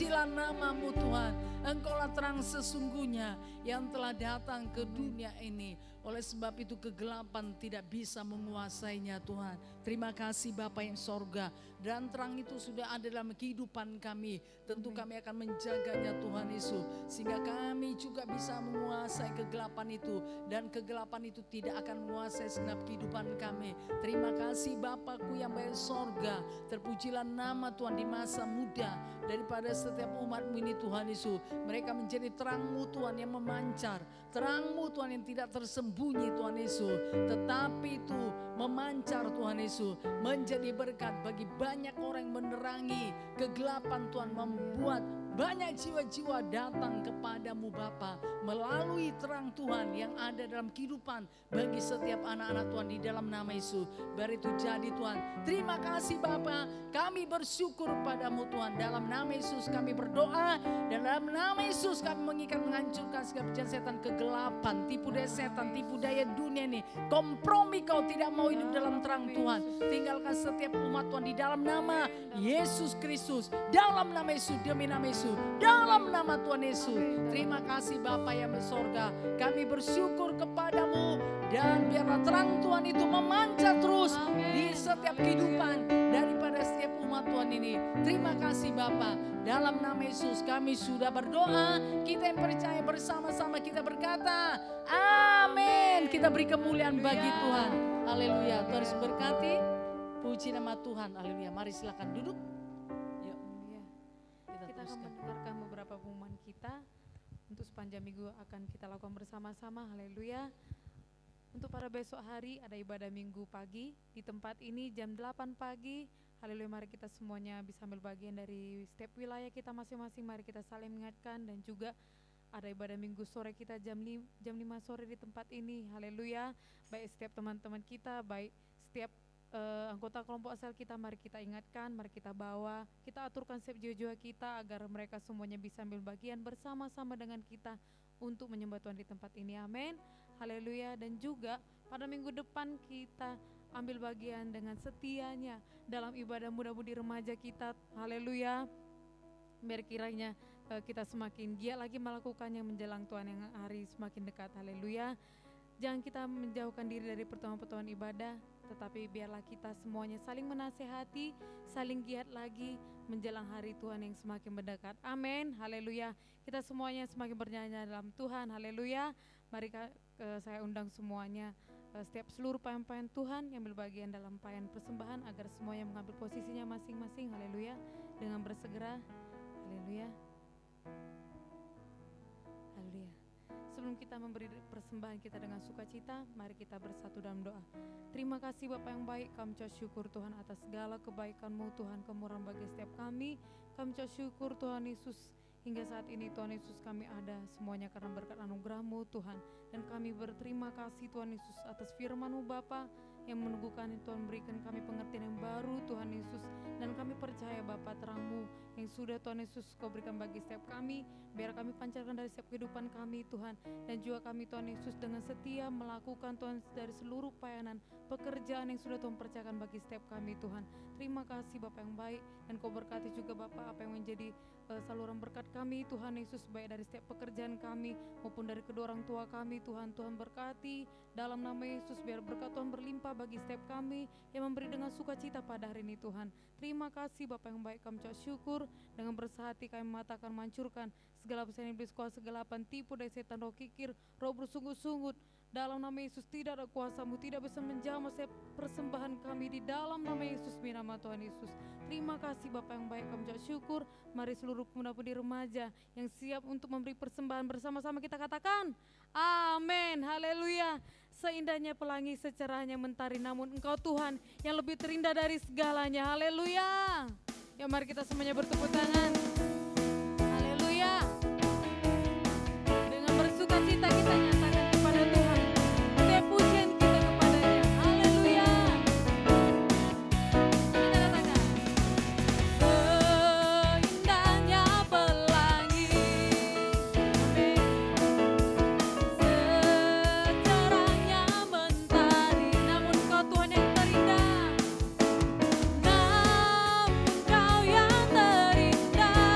terpujilah nama-Mu Tuhan. Engkaulah terang sesungguhnya yang telah datang ke dunia ini. Oleh sebab itu kegelapan tidak bisa menguasainya Tuhan. Terima kasih Bapa yang sorga. Dan terang itu sudah ada dalam kehidupan kami. Tentu kami akan menjaganya Tuhan Yesus. Sehingga kami juga bisa menguasai kegelapan itu. Dan kegelapan itu tidak akan menguasai segenap kehidupan kami. Terima kasih Bapakku yang baik sorga. Terpujilah nama Tuhan di masa muda. Daripada setiap umat-Mu ini Tuhan Yesus. Mereka menjadi terang-Mu Tuhan yang memancar. Terang-Mu Tuhan yang tidak tersembunyi Tuhan Yesus. Tetapi itu memancar Tuhan Yesus. Menjadi berkat bagi banyak orang yang menerangi kegelapan Tuhan. Membuat banyak jiwa-jiwa datang kepadamu Bapa. Melalui terang Tuhan yang ada dalam kehidupan bagi setiap anak-anak Tuhan di dalam nama Yesus. Biar itu jadi Tuhan. Terima kasih Bapa. Kami bersyukur padamu Tuhan. Dalam nama Yesus kami berdoa. Dan dalam nama Yesus kami mengikat menghancurkan segala perjalanan setan, kegelapan, tipu daya setan, tipu daya dunia ini. Kompromi kau tidak mau hidup dalam terang Tuhan. Tinggalkan setiap umat Tuhan di dalam nama Yesus Kristus. Dalam nama Yesus, demi nama Yesus. Dalam nama Tuhan Yesus. Terima kasih Bapa yang di sorga. Kami bersyukur kepadamu. Dan biarlah terang Tuhan itu memancar terus di setiap kehidupan daripada setiap umat Tuhan ini. Terima kasih Bapa. Dalam nama Yesus kami sudah berdoa. Kita yang percaya bersama-sama kita berkata amin. Kita beri kemuliaan bagi Tuhan. Haleluya. Tuhan Yesus berkati. Puji nama Tuhan. Haleluya. Mari silakan duduk. Yuk. Kita akan mendengarkan beberapa pengumuman kita. Untuk sepanjang minggu akan kita lakukan bersama-sama. Haleluya. Untuk pada besok hari ada ibadah minggu pagi di tempat ini jam 8 pagi. Haleluya, mari kita semuanya bisa ambil bagian dari setiap wilayah kita masing-masing. Mari kita saling mengingatkan. Dan juga ada ibadah minggu sore kita jam 5 sore di tempat ini. Haleluya. Baik setiap teman-teman kita, baik setiap anggota kelompok sel kita, mari kita ingatkan, mari kita bawa, kita aturkan setiap jiwa-jiwa kita agar mereka semuanya bisa ambil bagian bersama-sama dengan kita untuk menyembah Tuhan di tempat ini. Amin. Haleluya. Dan juga pada minggu depan kita ambil bagian dengan setianya dalam ibadah muda-mudi remaja kita. Haleluya. Biar kiranya kita semakin giat lagi melakukannya menjelang Tuhan yang hari semakin dekat. Haleluya. Jangan kita menjauhkan diri dari pertemuan-pertemuan ibadah, tetapi biarlah kita semuanya saling menasehati, saling giat lagi menjelang hari Tuhan yang semakin mendekat. Amin. Haleluya. Kita semuanya semakin bernyanyi dalam Tuhan. Haleluya. Mari saya undang semuanya, setiap seluruh pelayan-pelayan Tuhan yang berbagian dalam pelayan persembahan agar semuanya mengambil posisinya masing-masing. Haleluya. Dengan bersegera. Haleluya. Haleluya. Sebelum kita memberi persembahan kita dengan sukacita, mari kita bersatu dalam doa. Terima kasih Bapa yang baik, kami ucap syukur Tuhan atas segala kebaikan-Mu Tuhan, kemurahan bagi setiap kami. Kami ucap syukur Tuhan Yesus, hingga saat ini Tuhan Yesus kami ada semuanya karena berkat anugerah-Mu Tuhan. Dan kami berterima kasih Tuhan Yesus atas firman-Mu Bapa yang meneguhkan Tuhan, berikan kami pengertian yang baru Tuhan Yesus. Dan kami percaya Bapa terang-Mu yang sudah Tuhan Yesus Kau berikan bagi setiap kami, biar kami pancarkan dari setiap kehidupan kami Tuhan. Dan juga kami Tuhan Yesus dengan setia melakukan Tuhan dari seluruh pelayanan pekerjaan yang sudah Tuhan percayakan bagi setiap kami Tuhan. Terima kasih Bapa yang baik, dan Kau berkati juga Bapa apa yang menjadi saluran berkat kami Tuhan Yesus, baik dari setiap pekerjaan kami maupun dari kedua orang tua kami Tuhan. Tuhan berkati dalam nama Yesus, biar berkat Tuhan berlimpah bagi setiap kami yang memberi dengan sukacita pada hari ini Tuhan. Terima kasih Bapa yang baik, kami ucap syukur. Dengan bersah hati kami mengatakan mancurkan segala pesan iblis, kuasa kegelapan, tipu daya setan, roh kikir, roh bersungut-sungut. Dalam nama Yesus tidak ada kuasa-Mu, tidak bisa menjamah setiap persembahan kami di dalam nama Yesus, di nama Tuhan Yesus. Terima kasih Bapa yang baik, kami ucap syukur. Mari seluruh pemuda-pemudi remaja yang siap untuk memberi persembahan bersama-sama kita katakan amin. Haleluya. Seindahnya pelangi, secerahnya mentari, namun Engkau Tuhan yang lebih terindah dari segalanya. Haleluya. Ya mari kita semuanya bertepuk tangan. Haleluya. Dengan bersukacita kita nyatakan kepada Tuhan setiap pujian kita kepadanya. Haleluya. Kita katakan seindahnya pelangi, secerahnya mentari, namun Kau Tuhan yang terindah. Namun Kau yang terindah.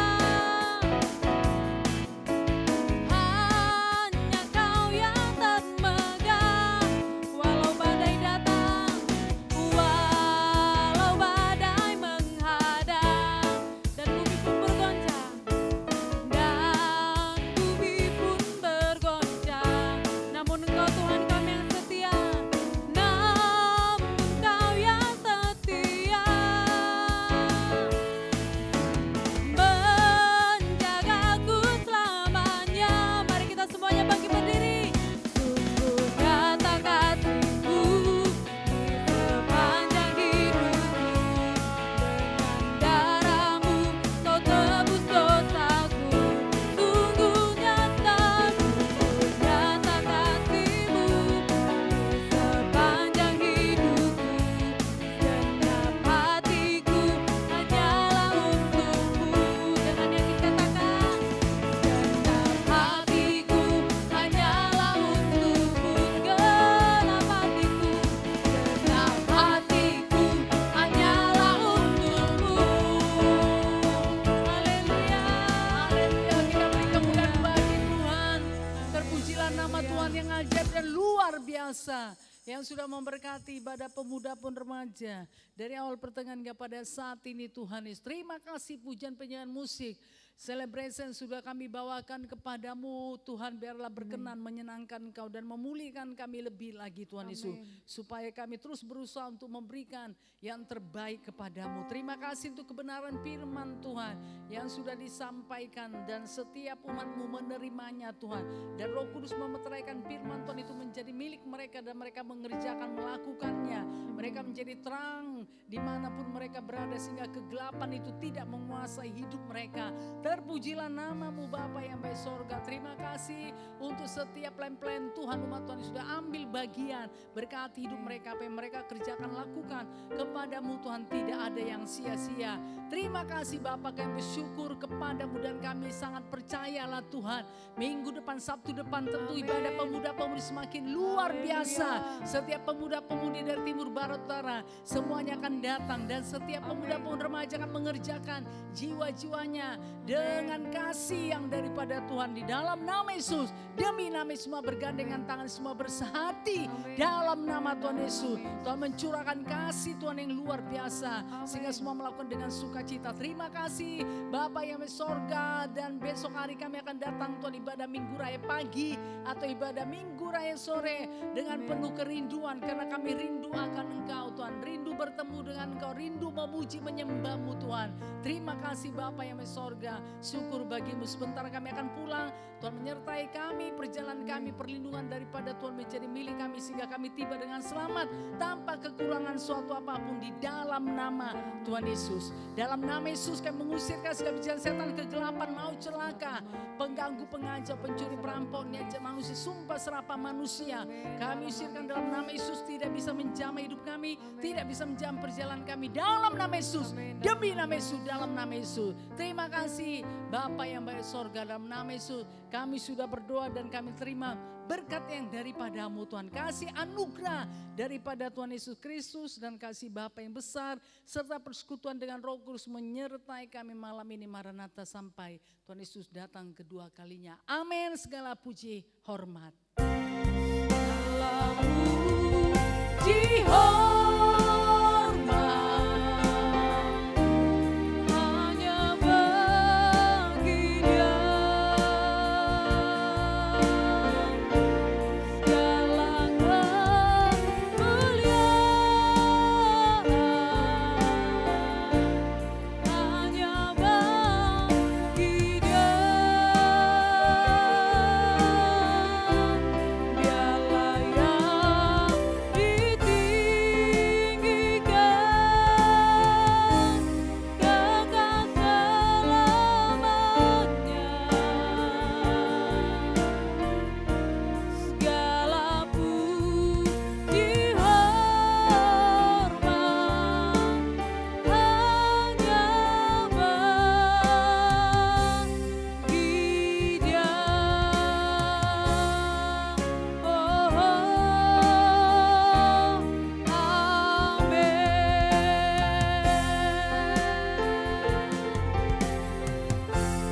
yang sudah memberkati ibadah pemuda pun remaja. Dari awal pertengahan hingga pada saat ini Tuhan Yesus. Terima kasih pujian penyanyian musik. Celebration sudah kami bawakan kepadamu Tuhan, biarlah berkenan menyenangkan Engkau dan memulihkan kami lebih lagi Tuhan Yesus, supaya kami terus berusaha untuk memberikan yang terbaik kepadamu. Terima kasih untuk kebenaran firman Tuhan yang sudah disampaikan dan setiap umatmu menerimanya Tuhan, dan Roh Kudus memeteraikan firman Tuhan itu menjadi milik mereka dan mereka mengerjakan, melakukannya. Mereka menjadi terang dimanapun mereka berada sehingga kegelapan itu tidak menguasai hidup mereka. Terpujilah namamu Bapa yang baik sorga. Terima kasih untuk setiap plan-plan Tuhan, umat Tuhan yang sudah ambil bagian. Berkati hidup mereka, apa yang mereka kerjakan, lakukan kepadamu Tuhan, tidak ada yang sia-sia. Terima kasih Bapa, kami bersyukur kepadamu dan kami sangat percayalah Tuhan. Minggu depan, Sabtu depan tentu ibadah pemuda-pemudi semakin luar biasa. Setiap pemuda-pemudi dari timur, barat, utara semuanya akan datang, dan setiap pemuda-pemudi remaja akan mengerjakan jiwa-jiwanya dengan kasih yang daripada Tuhan. Di dalam nama Yesus, demi nama Yesus, semua bergandengan tangan, semua bersehati dalam nama Tuhan Yesus. Tuhan mencurahkan kasih Tuhan yang luar biasa sehingga semua melakukan dengan sukacita. Terima kasih Bapa yang di sorga, dan besok hari kami akan datang Tuhan ibadah Minggu Raya pagi atau ibadah Minggu Raya sore dengan penuh kerinduan, karena kami rindu akan Engkau Tuhan, rindu bertemu dengan Engkau, rindu memuji menyembah-Mu Tuhan. Terima kasih Bapa yang di sorga, syukur bagimu. Sebentar kami akan pulang, Tuhan menyertai kami, perjalanan kami, perlindungan daripada Tuhan menjadi milik kami sehingga kami tiba dengan selamat tanpa kekurangan suatu apapun di dalam nama Tuhan Yesus. Dalam nama Yesus kami mengusirkan segala bisikan setan, kegelapan, maut, celaka, pengganggu, pengacau, pencuri, perampok, niat manusia, sumpah serapah manusia. Kami usirkan dalam nama Yesus, tidak bisa menjamah hidup kami, tidak bisa menjamah perjalanan kami dalam nama Yesus, demi nama Yesus, dalam nama Yesus. Terima kasih Bapa yang baik sorga, dalam nama Yesus kami sudah berdoa dan kami terima berkat yang daripadamu Tuhan. Kasih anugerah daripada Tuhan Yesus Kristus dan kasih Bapa yang besar serta persekutuan dengan Roh Kudus menyertai kami malam ini. Maranatha, sampai Tuhan Yesus datang kedua kalinya. Amin. Segala puji hormat. Segala puji hormat.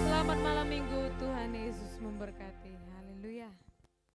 Selamat malam Minggu, Tuhan Yesus memberkati. Haleluya.